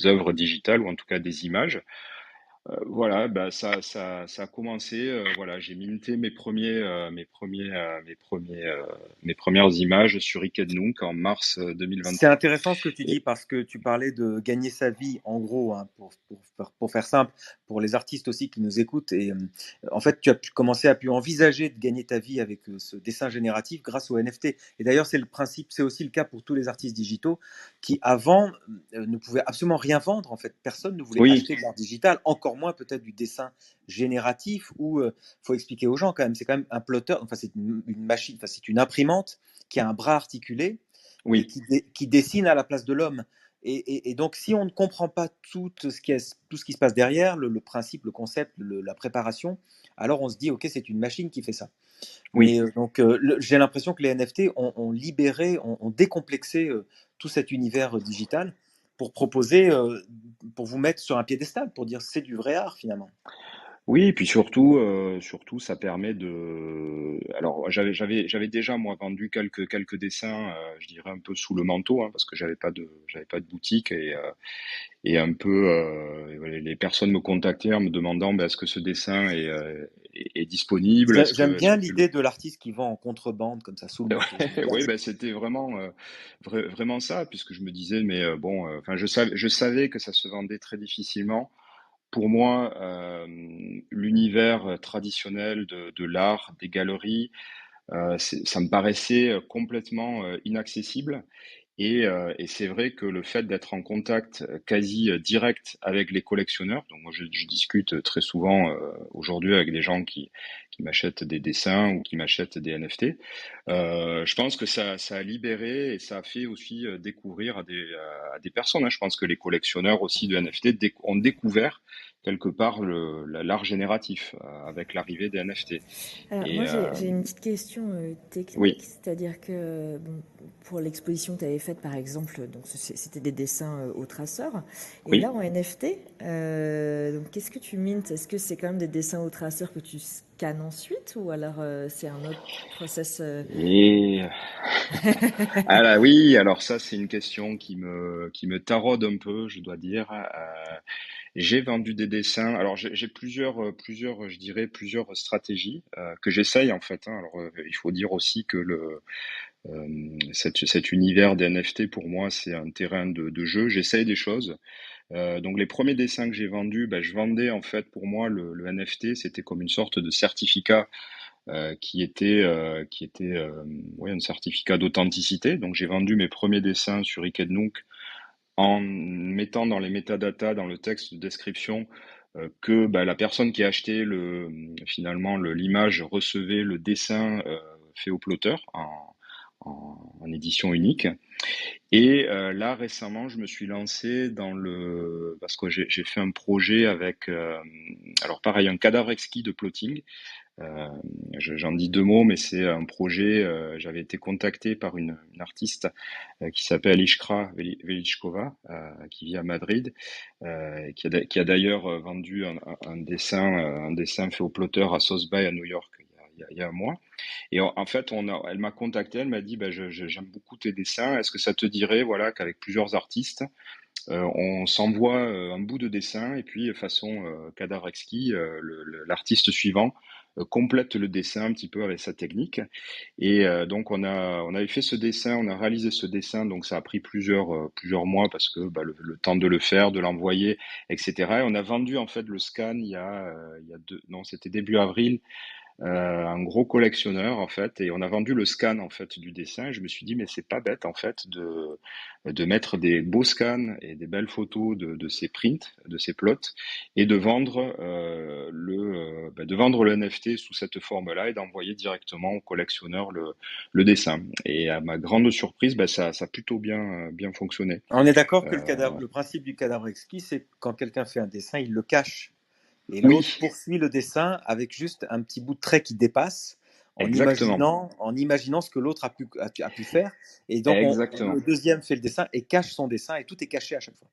[SPEAKER 4] œuvres digitales ou en tout cas des images. Voilà, bah, ça a commencé, voilà, j'ai minté mes premières images sur Ikednunk en mars
[SPEAKER 2] C'est
[SPEAKER 4] 2023.
[SPEAKER 2] intéressant ce que tu dis
[SPEAKER 4] Et
[SPEAKER 2] parce que tu parlais de gagner sa vie, en gros, hein, pour faire simple, pour les artistes aussi qui nous écoutent. Et en fait, tu as pu commencer à pu envisager de gagner ta vie avec ce dessin génératif grâce au NFT. Et d'ailleurs, c'est le principe, c'est aussi le cas pour tous les artistes digitaux qui, avant, ne pouvaient absolument rien vendre. En fait, personne ne voulait
[SPEAKER 4] oui,
[SPEAKER 2] acheter de l'art digital, encore moins peut-être du dessin génératif. Où faut expliquer aux gens quand même, c'est quand même un plotter. Enfin, c'est une machine, enfin, c'est une imprimante qui a un bras articulé et
[SPEAKER 4] oui.
[SPEAKER 2] qui dessine à la place de l'homme. Et donc, si on ne comprend pas tout ce qui se passe derrière, le principe, le concept, la préparation, alors on se dit, OK, c'est une machine qui fait ça. Mais
[SPEAKER 4] Oui.
[SPEAKER 2] donc, j'ai l'impression que les NFT ont libéré, ont décomplexé tout cet univers digital pour proposer, pour vous mettre sur un piédestal, pour dire c'est du vrai art finalement.
[SPEAKER 4] Oui, et puis surtout, ça permet de. Alors, j'avais déjà moi vendu quelques dessins, je dirais un peu sous le manteau, hein, parce que j'avais pas de boutique et un peu, voilà, les personnes me contactaient en me demandant, est-ce que ce dessin est disponible,
[SPEAKER 2] J'aime
[SPEAKER 4] est-ce
[SPEAKER 2] bien
[SPEAKER 4] que tu le.
[SPEAKER 2] l'idée de l'artiste qui vend en contrebande, comme ça, sous le manteau. J'aime bien.
[SPEAKER 4] Oui, c'était vraiment, vraiment ça, puisque je me disais, mais bon, enfin, je savais que ça se vendait très difficilement. Pour moi, l'univers traditionnel de l'art, des galeries, ça me paraissait complètement inaccessible. Et c'est vrai que le fait d'être en contact quasi direct avec les collectionneurs, donc moi je discute très souvent aujourd'hui avec des gens qui m'achètent des dessins ou qui m'achètent des NFT, je pense que ça a libéré et ça a fait aussi découvrir à des personnes, hein. Je pense que les collectionneurs aussi de NFT ont découvert quelque part l'art génératif avec l'arrivée des NFT.
[SPEAKER 1] Alors, moi,
[SPEAKER 4] Et
[SPEAKER 1] j'ai une petite question technique,
[SPEAKER 4] oui,
[SPEAKER 1] c'est-à-dire que bon, pour l'exposition que tu avais faite, par exemple, donc c'était des dessins au traceur, et là,
[SPEAKER 4] oui.
[SPEAKER 1] en NFT, donc qu'est-ce que tu mintes? Est-ce que c'est quand même des dessins au traceur que tu scannes ensuite, ou alors c'est un autre process
[SPEAKER 4] Et ah là, oui, alors ça, c'est une question qui me taraude un peu, je dois dire. J'ai vendu des dessins. Alors, j'ai je dirais, plusieurs stratégies que j'essaye en fait, hein. Alors, il faut dire aussi que cet univers des NFT, pour moi, c'est un terrain de jeu. J'essaye des choses. Donc, les premiers dessins que j'ai vendus, je vendais en fait, pour moi, le NFT, c'était comme une sorte de certificat qui était ouais, un certificat d'authenticité. Donc j'ai vendu mes premiers dessins sur Ikednook en mettant dans les métadatas, dans le texte de description, que la personne qui a acheté finalement l'image recevait le dessin fait au plotter en édition unique. Et là récemment, je me suis lancé parce que j'ai fait un projet avec alors pareil un cadavre exquis de plotting. Euh, J'en dis deux mots, mais c'est un projet. J'avais été contacté par une artiste qui s'appelle Ishkra Velichkova, qui vit à Madrid, qui a d'ailleurs vendu un dessin fait au plotter à South By à New York il y a un mois. Et en fait, elle m'a contacté, elle m'a dit, j'aime beaucoup tes dessins. Est-ce que ça te dirait, voilà, qu'avec plusieurs artistes, on s'envoie un bout de dessin et puis façon cadavre exquis, l'artiste suivant complète le dessin un petit peu avec sa technique. Et donc on avait fait ce dessin, on a réalisé ce dessin, donc ça a pris plusieurs mois parce que le temps de le faire, de l'envoyer, etc. Et on a vendu en fait le scan il y a non, c'était début avril, un gros collectionneur en fait, et on a vendu le scan en fait du dessin. Et je me suis dit mais c'est pas bête en fait de mettre des beaux scans et des belles photos de ces prints, de ces plots, et de vendre de vendre le NFT sous cette forme-là et d'envoyer directement au collectionneur le dessin. Et à ma grande surprise, ça a plutôt bien fonctionné.
[SPEAKER 2] On est d'accord que
[SPEAKER 4] Euh,
[SPEAKER 2] le principe du cadavre exquis, c'est quand quelqu'un fait un dessin, il le cache. Et l'autre
[SPEAKER 4] oui,
[SPEAKER 2] poursuit le dessin avec juste un petit bout de trait qui dépasse
[SPEAKER 4] exactement,
[SPEAKER 2] en imaginant ce que l'autre a pu faire. Et donc, le
[SPEAKER 4] exactement.
[SPEAKER 2] deuxième fait le dessin et cache son dessin et tout est caché à chaque fois.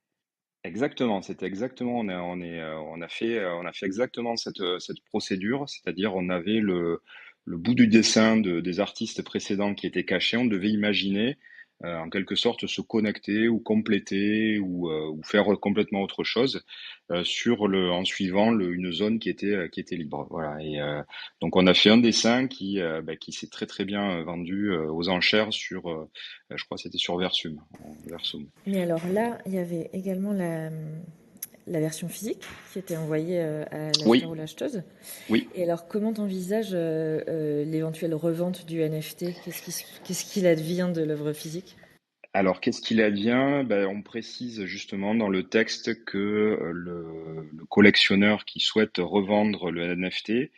[SPEAKER 4] Exactement, c'était exactement, on a fait exactement cette procédure, c'est-à-dire on avait le bout du dessin des artistes précédents qui était caché, on devait imaginer, en quelque sorte se connecter ou compléter ou faire complètement autre chose en suivant une zone qui était libre. Voilà. Et donc on a fait un dessin qui s'est très très bien vendu aux enchères je crois que c'était sur Versum.
[SPEAKER 1] Mais alors là, il y avait également la version physique qui était envoyée à l'acheteur ou
[SPEAKER 4] Oui,
[SPEAKER 1] l'acheteuse.
[SPEAKER 4] oui.
[SPEAKER 1] Et alors, comment t'envisages l'éventuelle revente du NFT? Qu'est-ce qu'il advient de l'œuvre physique?
[SPEAKER 4] Alors, qu'est-ce qu'il advient? Ben, on précise justement dans le texte que le collectionneur qui souhaite revendre le NFT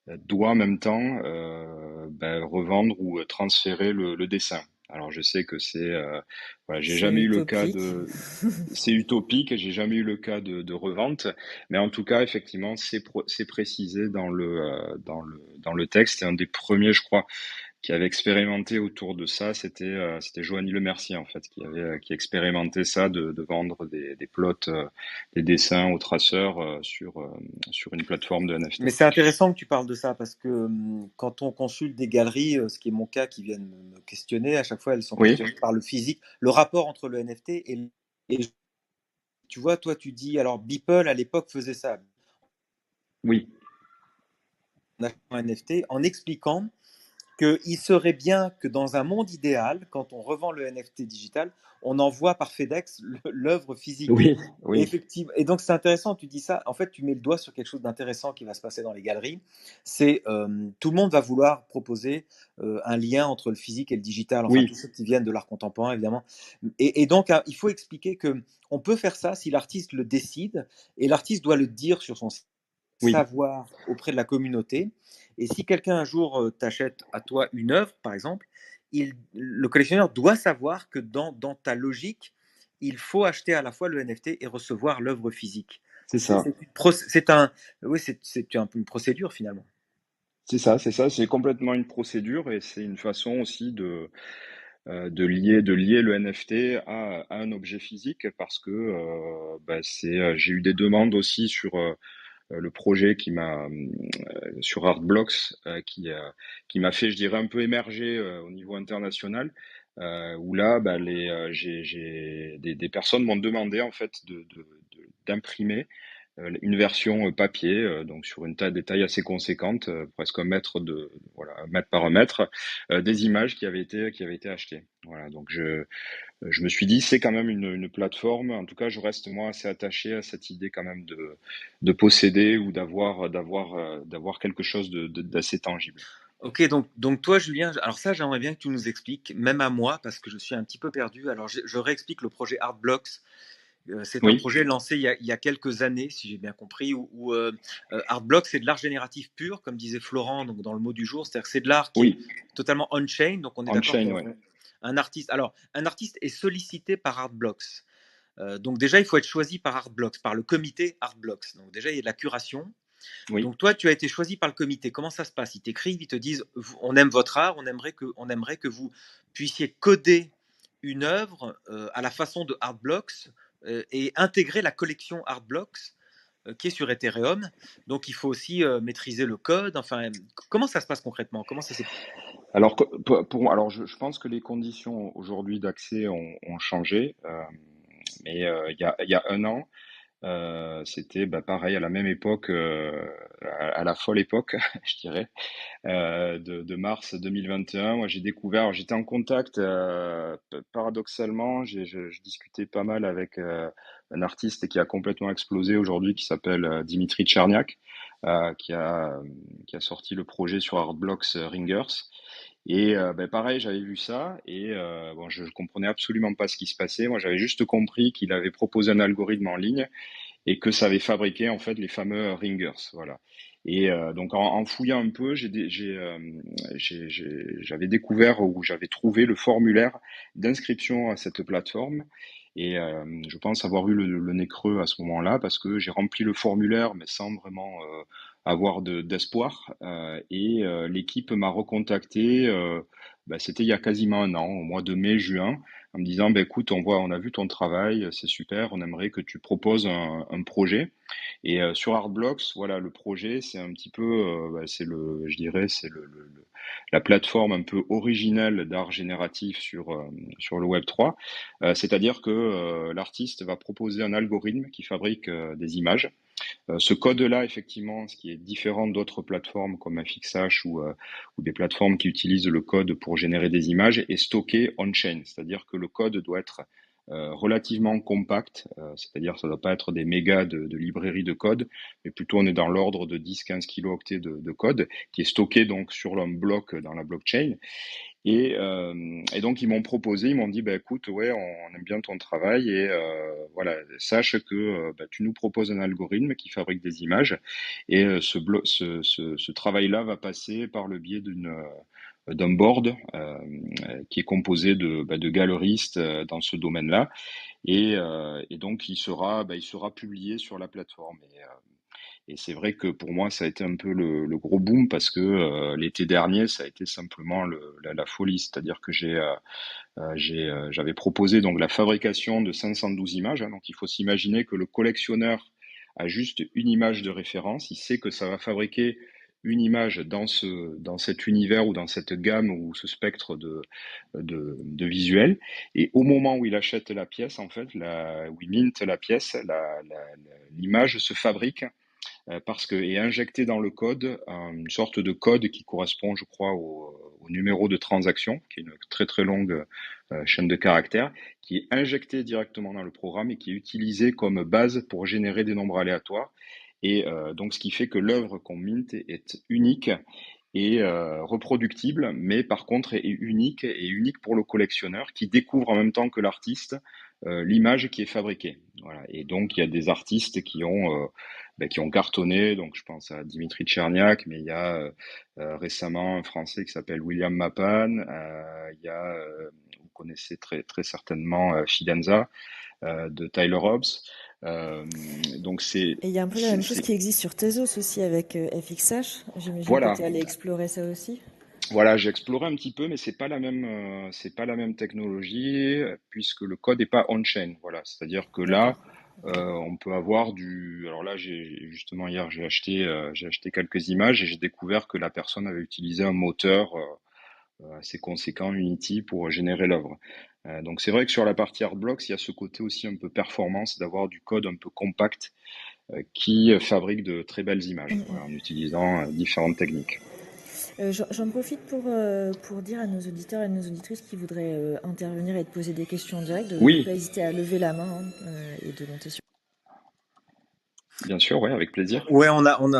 [SPEAKER 4] doit en même temps revendre ou transférer le dessin. Alors, je sais que voilà, j'ai
[SPEAKER 1] C'est
[SPEAKER 4] jamais eu le cas
[SPEAKER 1] utopique.
[SPEAKER 4] c'est utopique, j'ai jamais eu le cas de revente, mais en tout cas, effectivement, c'est précisé dans le texte. Et un des premiers, je crois, qui avait expérimenté autour de ça, c'était Joanie Lemercier en fait, qui expérimentait ça de vendre des plots, des dessins aux traceurs sur une plateforme de
[SPEAKER 2] Mais
[SPEAKER 4] NFT.
[SPEAKER 2] c'est intéressant que tu parles de ça parce que quand on consulte des galeries, ce qui est mon cas, qui viennent me questionner, à chaque fois elles sont
[SPEAKER 4] Oui,
[SPEAKER 2] questionnées par le physique, le rapport entre le NFT et tu vois, toi tu dis, alors Beeple à l'époque faisait ça,
[SPEAKER 4] oui,
[SPEAKER 2] on a fait un NFT en expliquant qu'il serait bien que dans un monde idéal, quand on revend le NFT digital, on envoie par FedEx l'œuvre physique.
[SPEAKER 4] oui,
[SPEAKER 2] Et
[SPEAKER 4] oui,
[SPEAKER 2] effectivement, et donc c'est intéressant, tu dis ça, en fait tu mets le doigt sur quelque chose d'intéressant qui va se passer dans les galeries, c'est tout le monde va vouloir proposer un lien entre le physique et le digital, enfin tous
[SPEAKER 4] oui,
[SPEAKER 2] ceux qui viennent de l'art contemporain évidemment. Et donc hein, il faut expliquer que on peut faire ça si l'artiste le décide, et l'artiste doit le dire sur son
[SPEAKER 4] oui,
[SPEAKER 2] savoir auprès de la communauté. Et si quelqu'un un jour t'achète à toi une œuvre, par exemple, le collectionneur doit savoir que dans ta logique, il faut acheter à la fois le NFT et recevoir l'œuvre physique.
[SPEAKER 4] c'est ça.
[SPEAKER 2] Oui, c'est un peu une procédure finalement.
[SPEAKER 4] C'est ça, c'est complètement une procédure et c'est une façon aussi de lier le NFT à un objet physique parce que j'ai eu des demandes aussi sur le projet sur Artblocks qui m'a fait, je dirais, un peu émerger au niveau international. Où là, j'ai des personnes m'ont demandé en fait d'imprimer une version papier, donc sur des tailles assez conséquentes, presque un mètre voilà, un mètre par un mètre, des images qui avaient été achetées. Voilà, donc je me suis dit, c'est quand même une plateforme. En tout cas, je reste moi assez attaché à cette idée quand même de posséder ou d'avoir quelque chose d'assez tangible.
[SPEAKER 2] Ok, donc toi, Julien, alors ça, j'aimerais bien que tu nous expliques, même à moi, parce que je suis un petit peu perdu. Alors, je réexplique le projet Artblocks. C'est un
[SPEAKER 4] Oui,
[SPEAKER 2] projet lancé il y a quelques années, si j'ai bien compris, où Artblock, c'est de l'art génératif pur, comme disait Florent donc dans le mot du jour. C'est-à-dire que c'est de l'art qui est
[SPEAKER 4] oui,
[SPEAKER 2] totalement on-chain. Donc on est d'accord
[SPEAKER 4] on-chain, ouais.
[SPEAKER 2] qu'un artiste, alors un artiste est sollicité par Artblocks. Donc déjà, il faut être choisi par Artblocks, par le comité Artblocks. Donc déjà, il y a de la curation.
[SPEAKER 4] Oui,
[SPEAKER 2] Donc toi, tu as été choisi par le comité. Comment ça se passe? Ils t'écrivent, ils te disent, on aime votre art, on aimerait que vous puissiez coder une œuvre à la façon de Artblocks et intégrer la collection Artblocks qui est sur Ethereum. Donc il faut aussi maîtriser le code. Enfin, comment ça se passe concrètement? Comment ça s'est...
[SPEAKER 4] alors, alors je pense que les conditions aujourd'hui d'accès ont changé, mais il y a un an, c'était pareil à la même époque, à la folle époque, je dirais. De mars 2021. Moi, j'ai découvert, alors, j'étais en contact, paradoxalement, je discutais pas mal avec un artiste qui a complètement explosé aujourd'hui, qui s'appelle Dimitri Tcherniak, euh, qui a, qui a sorti le projet sur Artblocks Ringers. Et pareil, j'avais vu ça et bon, je comprenais absolument pas ce qui se passait. Moi, j'avais juste compris qu'il avait proposé un algorithme en ligne et que ça avait fabriqué en fait les fameux ringers, voilà. Et donc en fouillant un peu, j'avais découvert ou j'avais trouvé le formulaire d'inscription à cette plateforme. Et je pense avoir eu le nez creux à ce moment-là parce que j'ai rempli le formulaire mais sans vraiment avoir d'espoir. Et l'équipe m'a recontacté. C'était il y a quasiment un an, au mois de mai-juin, en me disant, écoute, on a vu ton travail, c'est super, on aimerait que tu proposes un projet. Et sur Artblocks, voilà, le projet, c'est un petit peu, c'est je dirais, c'est la plateforme un peu originelle d'art génératif sur le Web3. C'est-à-dire que l'artiste va proposer un algorithme qui fabrique des images. Ce code-là, effectivement, ce qui est différent d'autres plateformes comme FXH ou des plateformes qui utilisent le code pour générer des images, est stocké on-chain, c'est-à-dire que le code doit être relativement compact, c'est-à-dire ça ne doit pas être des mégas de librairie de code, mais plutôt on est dans l'ordre de 10-15 kilooctets de code qui est stocké donc sur un bloc dans la blockchain. Et donc ils m'ont proposé, ils m'ont dit, bah écoute, ouais, on aime bien ton travail et voilà, sache que tu nous proposes un algorithme qui fabrique des images et ce travail-là va passer par le biais d'un board qui est composé de galeristes dans ce domaine-là et donc il sera publié sur la plateforme. Et c'est vrai que pour moi, ça a été un peu le gros boom parce que l'été dernier, ça a été simplement la folie. C'est-à-dire que j'avais proposé donc la fabrication de 512 images. Hein. Donc il faut s'imaginer que le collectionneur a juste une image de référence. Il sait que ça va fabriquer une image dans cet univers ou dans cette gamme ou ce spectre de visuels. Et au moment où il achète la pièce, en fait, où il mint la pièce, l'image se fabrique parce que est injecté dans le code une sorte de code qui correspond, je crois, au numéro de transaction, qui est une très très longue chaîne de caractères, qui est injecté directement dans le programme et qui est utilisé comme base pour générer des nombres aléatoires. Et donc, ce qui fait que l'œuvre qu'on mint est unique et reproductible, mais par contre est unique pour le collectionneur qui découvre en même temps que l'artiste l'image qui est fabriquée. Voilà. Et donc il y a des artistes qui ont cartonné. Donc je pense à Dimitri Tcherniak, mais il y a récemment un Français qui s'appelle William Mapan. Il y a vous connaissez très très certainement Fidenza de Tyler Hobbs. Donc
[SPEAKER 1] Et il y a un peu la même chose qui existe sur Tezos aussi avec FXH. J'imagine que
[SPEAKER 4] voilà.
[SPEAKER 1] tu es allé explorer ça aussi.
[SPEAKER 4] Voilà, j'ai exploré un petit peu, mais c'est pas la même technologie puisque le code n'est pas on-chain. Voilà, c'est-à-dire que là, on peut avoir du. Alors là, justement hier, j'ai acheté quelques images et j'ai découvert que la personne avait utilisé un moteur assez conséquent, Unity, pour générer l'œuvre. Donc c'est vrai que sur la partie Artblocks, il y a ce côté aussi un peu performance, d'avoir du code un peu compact qui fabrique de très belles images voilà, en utilisant différentes techniques.
[SPEAKER 1] J'en profite pour dire à nos auditeurs et à nos auditrices qui voudraient intervenir et te poser des questions en direct de ne
[SPEAKER 4] Oui,
[SPEAKER 1] pas hésiter à lever la main et de monter sur.
[SPEAKER 4] bien sûr, ouais, avec plaisir.
[SPEAKER 2] Ouais,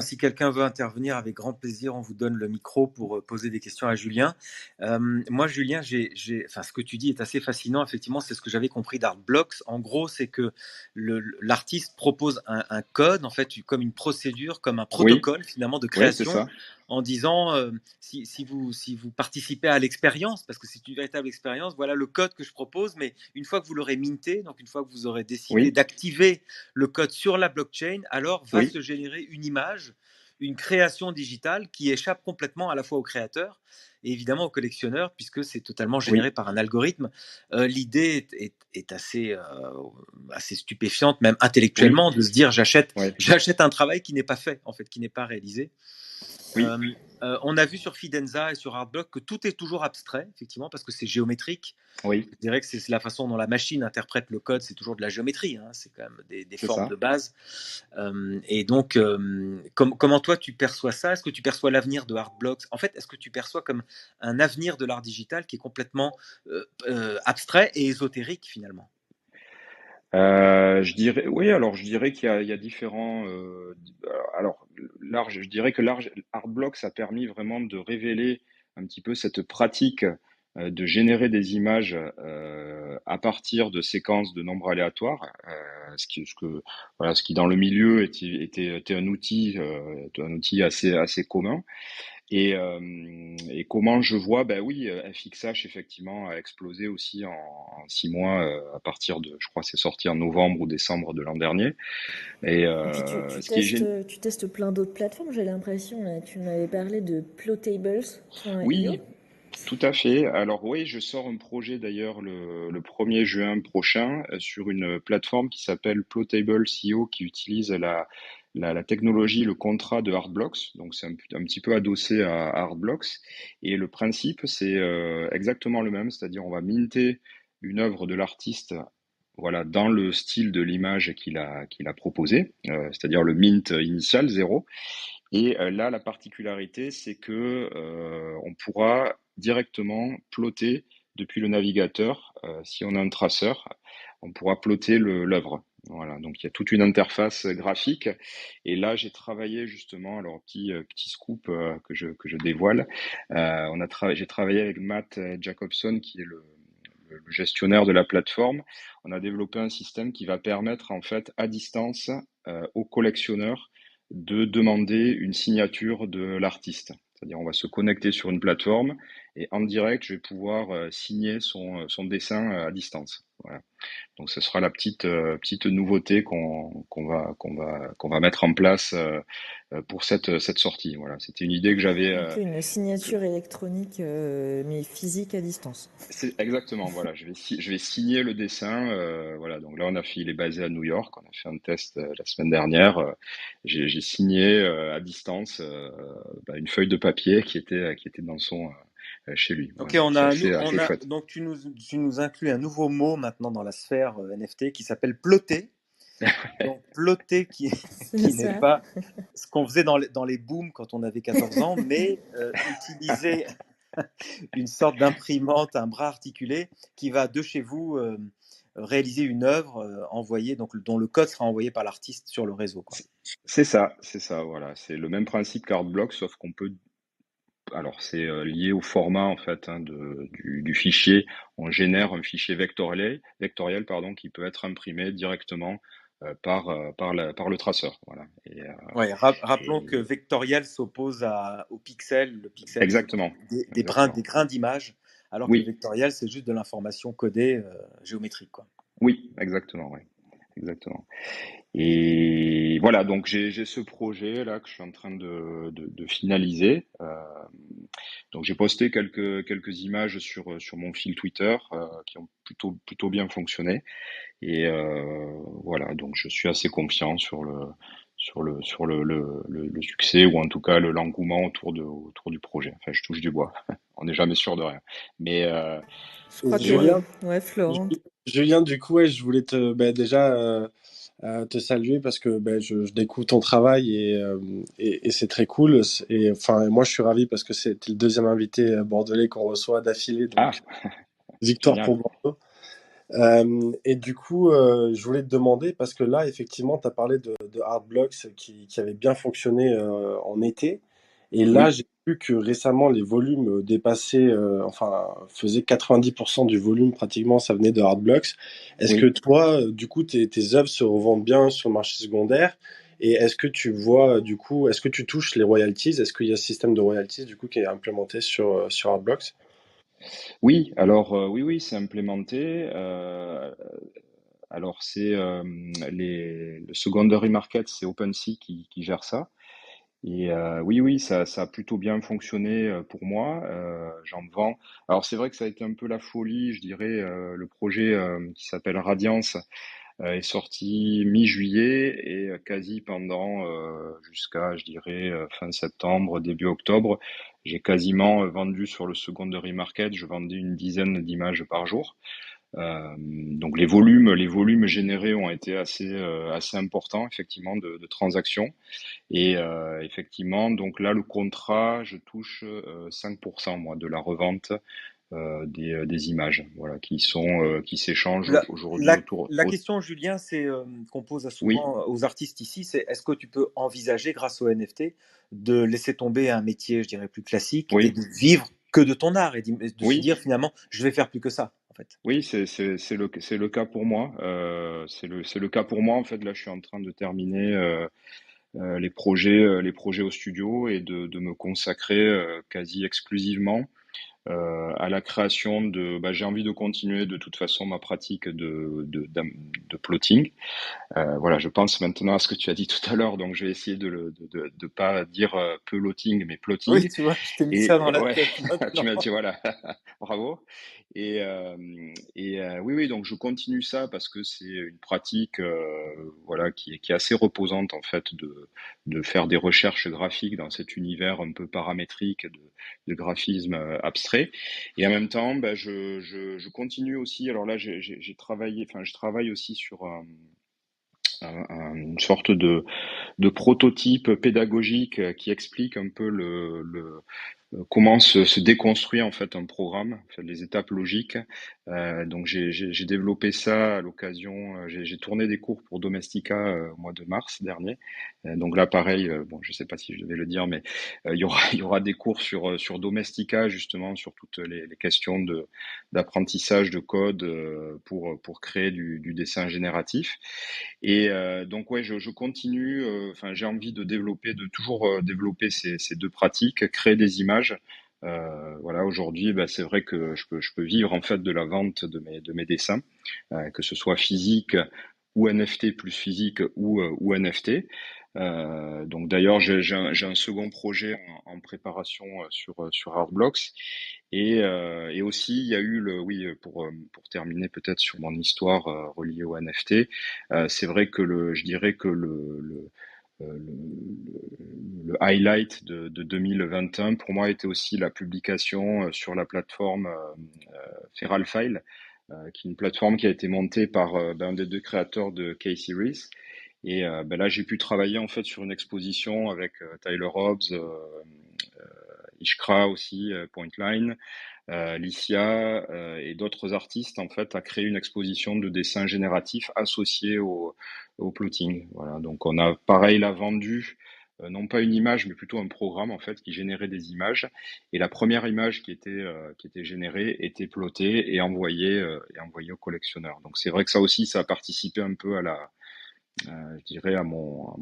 [SPEAKER 2] si quelqu'un veut intervenir, avec grand plaisir, on vous donne le micro pour poser des questions à Julien. Moi, Julien, ce que tu dis est assez fascinant. Effectivement, c'est ce que j'avais compris d'Artblocks. En gros, c'est que l'artiste propose un code, en fait, comme une procédure, comme un protocole finalement de
[SPEAKER 4] Oui, c'est
[SPEAKER 2] création,
[SPEAKER 4] ça.
[SPEAKER 2] en disant si vous participez à l'expérience, parce que c'est une véritable expérience, voilà le code que je propose. Mais une fois que vous l'aurez minté, donc une fois que vous aurez décidé
[SPEAKER 4] Oui,
[SPEAKER 2] d'activer le code sur la blockchain, alors va
[SPEAKER 4] oui,
[SPEAKER 2] se générer une image, une création digitale qui échappe complètement à la fois au créateur et évidemment au collectionneur, puisque c'est totalement généré
[SPEAKER 4] oui,
[SPEAKER 2] par un algorithme. L'idée est assez, assez stupéfiante, même intellectuellement,
[SPEAKER 4] oui,
[SPEAKER 2] de se dire
[SPEAKER 4] ouais,
[SPEAKER 2] j'achète un travail qui n'est pas fait, en fait, qui n'est pas réalisé.
[SPEAKER 4] oui,
[SPEAKER 2] On a vu sur Fidenza et sur Artblock que tout est toujours abstrait, effectivement, parce que c'est géométrique.
[SPEAKER 4] oui,
[SPEAKER 2] Je dirais que c'est la façon dont la machine interprète le code, c'est toujours de la géométrie, hein, c'est quand même des
[SPEAKER 4] c'est
[SPEAKER 2] formes
[SPEAKER 4] ça.
[SPEAKER 2] de base. Et donc, comment toi tu perçois ça? Est-ce que tu perçois l'avenir de Artblocks? En fait, est-ce que tu perçois comme un avenir de l'art digital qui est complètement abstrait et ésotérique finalement?
[SPEAKER 4] Je dirais, oui, alors je dirais il y a différents. Alors, je dirais que Artblocks a permis vraiment de révéler un petit peu cette pratique de générer des images à partir de séquences de nombres aléatoires, voilà, ce qui dans le milieu était un outil assez commun. Et comment je vois, ben oui, FXH effectivement a explosé aussi en 6 mois à partir de, je crois, c'est sorti en novembre ou décembre de l'an dernier. Et
[SPEAKER 1] Et puis
[SPEAKER 4] ce qui est génial,
[SPEAKER 1] tu testes plein d'autres plateformes, j'ai l'impression. Là. Tu m'avais parlé de plotables.io.
[SPEAKER 4] oui, tout à fait. Alors oui, je sors un projet d'ailleurs le 1er juin prochain sur une plateforme qui s'appelle Plotable.co qui utilise la technologie, le contrat de Artblocks. Donc c'est un petit peu adossé à Artblocks. Et le principe, c'est exactement le même, c'est-à-dire on va minter une œuvre de l'artiste, voilà, dans le style de l'image qu'il a proposé, c'est-à-dire le mint initial, 0. Et là, la particularité, c'est que on pourra directement plotter depuis le navigateur, si on a un traceur, on pourra plotter l'œuvre. Voilà, donc il y a toute une interface graphique. Et là, j'ai travaillé justement, alors petit scoop que je dévoile. J'ai travaillé avec Matt Jacobson, qui est le gestionnaire de la plateforme. On a développé un système qui va permettre en fait à distance aux collectionneurs de demander une signature de l'artiste. C'est-à-dire on va se connecter sur une plateforme et en direct, je vais pouvoir signer son dessin à distance. Voilà. Donc ce sera la petite nouveauté qu'on va mettre en place pour cette sortie. Voilà, c'était une idée que j'avais.
[SPEAKER 1] Donc une signature électronique, mais physique à distance.
[SPEAKER 4] C'est exactement, voilà, je vais signer le dessin. Voilà, donc là il est basé à New York. On a fait un test la semaine dernière. J'ai signé à distance une feuille de papier qui était chez lui.
[SPEAKER 2] Ok,
[SPEAKER 4] Voilà, donc c'est assez
[SPEAKER 2] on a,
[SPEAKER 4] chouette.
[SPEAKER 2] donc tu nous inclus un nouveau mot maintenant dans la sphère NFT qui s'appelle plotter. Donc plotter
[SPEAKER 1] C'est
[SPEAKER 2] qui n'est
[SPEAKER 1] ça.
[SPEAKER 2] pas ce qu'on faisait dans les booms quand on avait 14 ans, mais utiliser une sorte d'imprimante, un bras articulé qui va de chez vous réaliser une œuvre envoyée, donc dont le code sera envoyé par l'artiste sur le réseau, quoi.
[SPEAKER 4] C'est ça, voilà. C'est le même principe qu'Artblock, sauf qu'on peut. Alors, c'est lié au format en fait du fichier. On génère un fichier vectoriel pardon, qui peut être imprimé directement par le traceur. Voilà.
[SPEAKER 2] Ouais, rappelons que
[SPEAKER 4] Et
[SPEAKER 2] vectoriel s'oppose au pixel. Le pixel, c'est
[SPEAKER 4] exactement,
[SPEAKER 2] des
[SPEAKER 4] exactement.
[SPEAKER 2] grains d'image, alors que le
[SPEAKER 4] Oui,
[SPEAKER 2] vectoriel, c'est juste de l'information codée géométrique, quoi.
[SPEAKER 4] oui, exactement, oui, exactement. Et voilà, donc j'ai ce projet là que je suis en train de finaliser. Donc j'ai posté quelques images sur mon fil Twitter qui ont plutôt bien fonctionné. Et voilà, donc je suis assez confiant sur le succès ou en tout cas l'engouement autour du projet. Enfin, je touche du bois. On n'est jamais sûr de rien. Mais
[SPEAKER 1] Je
[SPEAKER 3] Et
[SPEAKER 1] crois que...
[SPEAKER 3] Julien,
[SPEAKER 1] Ouais, Florent.
[SPEAKER 3] Julien, du coup, ouais, je voulais déjà te saluer parce que je découvre ton travail et c'est très cool. Et enfin, moi, je suis ravi parce que c'était le deuxième invité bordelais qu'on reçoit d'affilée, donc
[SPEAKER 4] ah,
[SPEAKER 3] victoire
[SPEAKER 4] génial.
[SPEAKER 3] pour Bordeaux. Et du coup, je voulais te demander, parce que là, effectivement, tu as parlé de Artblocks qui avait bien fonctionné en été. Et là,
[SPEAKER 4] Oui,
[SPEAKER 3] j'ai vu que récemment, les volumes dépassaient, enfin, faisaient 90% du volume pratiquement, ça venait de Artblocks. Est-ce que
[SPEAKER 4] oui.
[SPEAKER 3] toi, du coup, tes œuvres se revendent bien sur le marché secondaire? Et est-ce que tu vois, du coup, est-ce que tu touches les royalties? Est-ce qu'il y a ce système de royalties, du coup, qui est implémenté sur Artblocks?
[SPEAKER 4] Oui, alors oui, c'est implémenté. Alors c'est le secondary market, c'est OpenSea qui gère ça. Et oui, ça a plutôt bien fonctionné pour moi. J'en vends. Alors c'est vrai que ça a été un peu la folie, je dirais. Le projet qui s'appelle Radiance est sorti mi-juillet et quasi pendant jusqu'à, je dirais, fin septembre, début octobre, j'ai quasiment vendu sur le secondary market. Je vendais une dizaine d'images par jour. Donc les volumes générés ont été assez importants effectivement de transactions. Et effectivement, donc là, le contrat, je touche 5% moi de la revente des images, voilà, qui s'échangent
[SPEAKER 2] La,
[SPEAKER 4] aujourd'hui
[SPEAKER 2] la-
[SPEAKER 4] autour.
[SPEAKER 2] la question, Julien, c'est qu'on pose
[SPEAKER 4] Oui,
[SPEAKER 2] souvent aux artistes ici, c'est est-ce que tu peux envisager, grâce au NFT, de laisser tomber un métier, je dirais, plus classique et
[SPEAKER 4] oui,
[SPEAKER 2] de vivre que de ton art et de se
[SPEAKER 4] oui,
[SPEAKER 2] dire finalement, je vais faire plus que ça, en fait.
[SPEAKER 4] oui, c'est le cas pour moi. C'est le cas pour moi. En fait, là, je suis en train de terminer les projets au studio et de me consacrer quasi exclusivement à la création de. J'ai envie de continuer de toute façon ma pratique de plotting. Voilà, je pense maintenant à ce que tu as dit tout à l'heure, donc je vais essayer de pas dire peloting, mais
[SPEAKER 2] Oui,
[SPEAKER 4] plotting.
[SPEAKER 2] tu vois, je t'ai mis ça
[SPEAKER 4] Et
[SPEAKER 2] dans la
[SPEAKER 4] ouais,
[SPEAKER 2] tête
[SPEAKER 4] tu
[SPEAKER 2] maintenant.
[SPEAKER 4] m'as dit voilà, bravo. Oui, oui, donc je continue ça parce que c'est une pratique, voilà, qui est assez reposante en fait de faire des recherches graphiques dans cet univers un peu paramétrique de graphisme abstrait. Et en même temps, je continue aussi. Alors là, j'ai travaillé, enfin, je travaille aussi sur une sorte de prototype pédagogique qui explique un peu comment se déconstruit en fait un programme, en fait, les étapes logiques. Donc j'ai développé ça à l'occasion. J'ai tourné des cours pour Domestika au mois de mars dernier. Donc là, pareil, bon, je sais pas si je devais le dire, mais il y aura des cours sur Domestika justement sur toutes les questions d'apprentissage de code pour créer du dessin génératif. Et donc ouais, je continue. Enfin, j'ai envie de développer, de toujours développer ces deux pratiques, créer des images. Voilà, aujourd'hui, c'est vrai que je peux vivre en fait de la vente de mes dessins, que ce soit physique ou NFT plus physique ou NFT. Donc d'ailleurs, j'ai un second projet en préparation sur Artblocks. Et aussi, il y a eu oui, pour terminer peut-être sur mon histoire reliée au NFT, c'est vrai que je dirais que le highlight de 2021 pour moi était aussi la publication sur la plateforme Feral File, qui est une plateforme qui a été montée par un des deux créateurs de K-Series. Et là, j'ai pu travailler en fait sur une exposition avec Tyler Hobbs, Ishkra aussi, Pointline, Licia et d'autres artistes en fait à créer une exposition de dessins génératifs associés au plotting. Voilà, donc on a pareil là vendu non pas une image mais plutôt un programme en fait qui générait des images et la première image qui était générée était plotée et envoyée au collectionneur. Donc c'est vrai que ça aussi ça a participé un peu je dirais à mon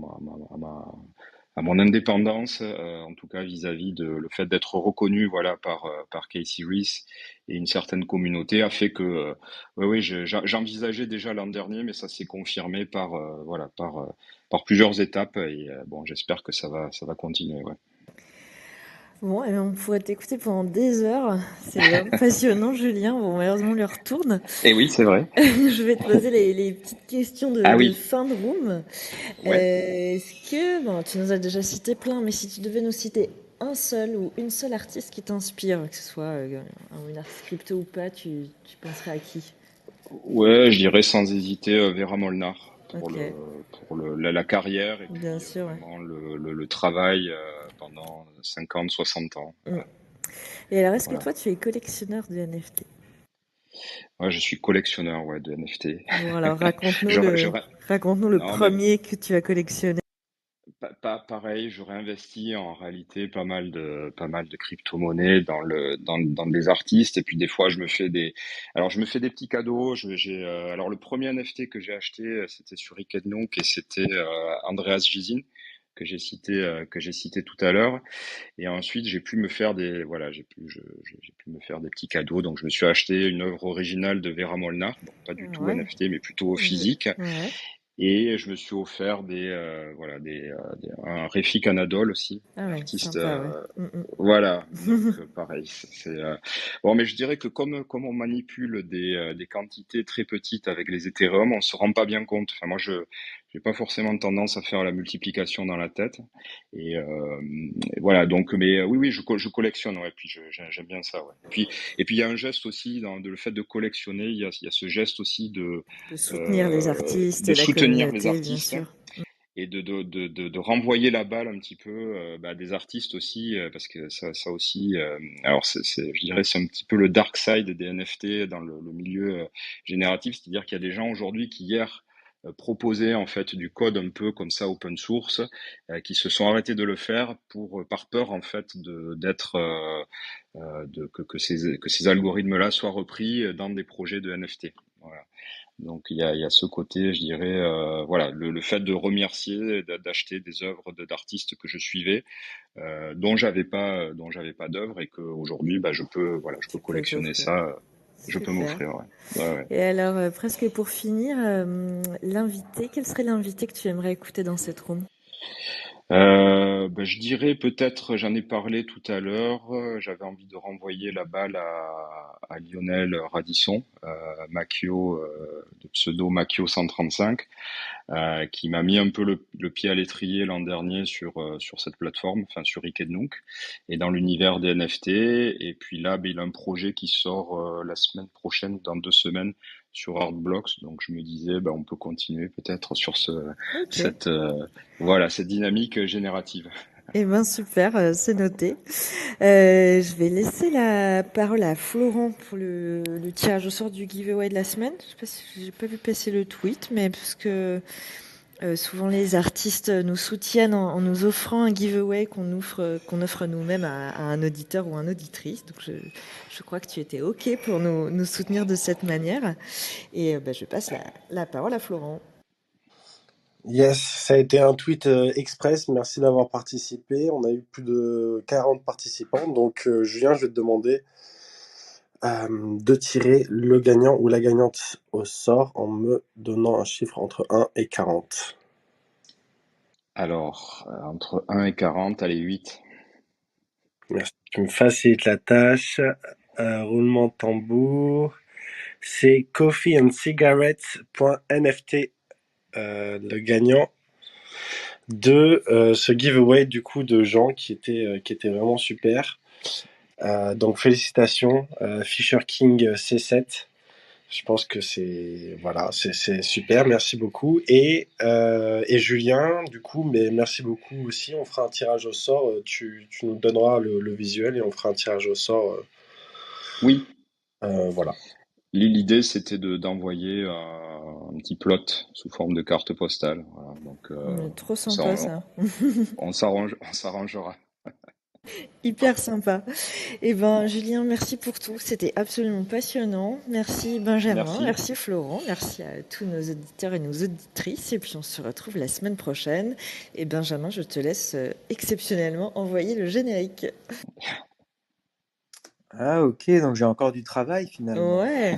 [SPEAKER 4] indépendance, en tout cas vis-à-vis de le fait d'être reconnu, voilà, par K-Series et une certaine communauté a fait que, ouais, oui, j'envisageais déjà l'an dernier, mais ça s'est confirmé voilà, par plusieurs étapes et bon, j'espère que ça va continuer, ouais.
[SPEAKER 1] Bon, eh bien, on pourrait t'écouter pendant des heures. C'est vraiment passionnant, Julien. Bon, malheureusement, l'heure tourne.
[SPEAKER 4] Et oui, c'est vrai.
[SPEAKER 1] Je vais te poser les petites questions
[SPEAKER 4] Ah
[SPEAKER 1] de
[SPEAKER 4] oui,
[SPEAKER 1] fin de room.
[SPEAKER 4] ouais.
[SPEAKER 1] Bon, tu nous as déjà cité plein, mais si tu devais nous citer un seul ou une seule artiste qui t'inspire, que ce soit une artiste crypto ou pas, tu penserais à qui?
[SPEAKER 4] Ouais, je dirais sans hésiter Vera Molnar
[SPEAKER 1] Ok,
[SPEAKER 4] la carrière et
[SPEAKER 1] bien
[SPEAKER 4] puis
[SPEAKER 1] sûr, ouais.
[SPEAKER 4] vraiment le travail pendant 50, 60 ans.
[SPEAKER 1] Mm. Et alors, est-ce que
[SPEAKER 4] Voilà.
[SPEAKER 1] toi, tu es collectionneur de NFT?
[SPEAKER 4] Ouais, je suis collectionneur, ouais, de NFT.
[SPEAKER 1] Bon, alors
[SPEAKER 4] J'aurais, j'aurais-
[SPEAKER 1] raconte-nous le
[SPEAKER 4] non, mais
[SPEAKER 1] premier que tu as collectionné.
[SPEAKER 4] pas pareil. J'aurais investi en réalité pas mal de crypto-monnaies dans des artistes. Et puis des fois, alors je me fais des petits cadeaux. Alors le premier NFT que j'ai acheté, c'était sur Nook et c'était Andreas Gysin que j'ai cité tout à l'heure. Et ensuite, voilà, j'ai pu me faire des petits cadeaux. Donc, je me suis acheté une œuvre originale de Vera Molnar, donc pas du tout
[SPEAKER 1] Ouais,
[SPEAKER 4] NFT, mais plutôt physique.
[SPEAKER 1] ouais.
[SPEAKER 4] Et je me suis offert voilà, un Refik Anadol aussi,
[SPEAKER 1] Ah
[SPEAKER 4] un
[SPEAKER 1] ouais,
[SPEAKER 4] artiste,
[SPEAKER 1] sympa, ouais.
[SPEAKER 4] voilà. Donc, pareil, bon, mais je dirais que comme on manipule des quantités très petites avec les Ethereum, on se rend pas bien compte. Enfin, moi, je j'ai pas forcément tendance à faire la multiplication dans la tête. Et voilà, donc, mais oui, oui, je collectionne, ouais, puis j'aime bien ça, ouais. Et puis, il y a un geste aussi dans le fait de collectionner, il y a ce geste aussi
[SPEAKER 1] De soutenir les artistes
[SPEAKER 4] de
[SPEAKER 1] et la
[SPEAKER 4] soutenir les
[SPEAKER 1] communauté, bien
[SPEAKER 4] artistes
[SPEAKER 1] sûr.
[SPEAKER 4] et de renvoyer la balle un petit peu des artistes aussi, parce que ça aussi, alors je dirais c'est un petit peu le dark side des NFT dans le milieu génératif, c'est-à-dire qu'il y a des gens aujourd'hui qui hier proposaient en fait du code un peu comme ça open source, qui se sont arrêtés de le faire par peur en fait que ces algorithmes-là soient repris dans des projets de NFT. Voilà. Donc il y a ce côté, je dirais, voilà, le fait de remercier, d'acheter des œuvres d'artistes que je suivais, dont j'avais pas d'œuvre et qu'aujourd'hui, bah, je peux
[SPEAKER 1] Tu peux
[SPEAKER 4] collectionner
[SPEAKER 1] t'offrir.
[SPEAKER 4] ça, je peux
[SPEAKER 1] Super.
[SPEAKER 4] m'offrir, ouais. Ouais, ouais.
[SPEAKER 1] Et alors, presque pour finir, l'invité, quel serait l'invité que tu aimerais écouter dans cette room?
[SPEAKER 4] Je dirais peut-être, j'en ai parlé tout à l'heure, j'avais envie de renvoyer la balle à Lionel Radisson, Macchio, de pseudo Macchio 135, qui m'a mis un peu le pied à l'étrier l'an dernier sur cette plateforme, enfin sur Rick&Nook, et dans l'univers des NFT. Et puis là, il a un projet qui sort la semaine prochaine, dans 2 semaines, sur Artblocks. Donc je me disais, on peut continuer peut-être sur
[SPEAKER 1] Ok.
[SPEAKER 4] cette, voilà, cette dynamique générative.
[SPEAKER 1] Eh ben super, c'est noté. Je vais laisser la parole à Florent pour le tirage au sort du giveaway de la semaine. Je sais pas si j'ai pas vu passer le tweet, mais parce que souvent les artistes nous soutiennent en nous offrant un giveaway qu'on offre nous-mêmes à un auditeur ou une auditrice. Donc je crois que tu étais OK pour nous soutenir de cette manière. Et je passe la parole à Florent.
[SPEAKER 3] Yes, ça a été un tweet express. Merci d'avoir participé. On a eu plus de 40 participants. Donc, Julien, je vais te demander de tirer le gagnant ou la gagnante au sort en me donnant un chiffre entre 1 et 40.
[SPEAKER 4] Alors, entre 1 et 40, allez, 8.
[SPEAKER 3] Merci. Tu me facilites la tâche. Roulement de tambour. C'est coffeeandcigarettes.nft, le gagnant de ce giveaway du coup de Jean qui était vraiment super. Donc félicitations, Fisher King C7. Je pense que c'est voilà, c'est super, merci beaucoup. Et Julien, du coup, mais merci beaucoup aussi. On fera un tirage au sort. Tu nous donneras le visuel et on fera un tirage au sort.
[SPEAKER 4] Oui,
[SPEAKER 3] Voilà.
[SPEAKER 4] l'idée c'était d'envoyer un petit plot sous forme de carte postale. Voilà, donc
[SPEAKER 1] Trop
[SPEAKER 4] ça,
[SPEAKER 1] sympa ça.
[SPEAKER 4] on s'arrangera.
[SPEAKER 1] Hyper sympa. Eh ben, Julien, merci pour tout. C'était absolument passionnant. Merci Benjamin,
[SPEAKER 4] Merci.
[SPEAKER 1] merci Florent, merci à tous nos auditeurs et nos auditrices. Et puis on se retrouve la semaine prochaine. Et Benjamin, je te laisse exceptionnellement envoyer le générique.
[SPEAKER 2] Ah ok, donc j'ai encore du travail finalement.
[SPEAKER 1] Ouais.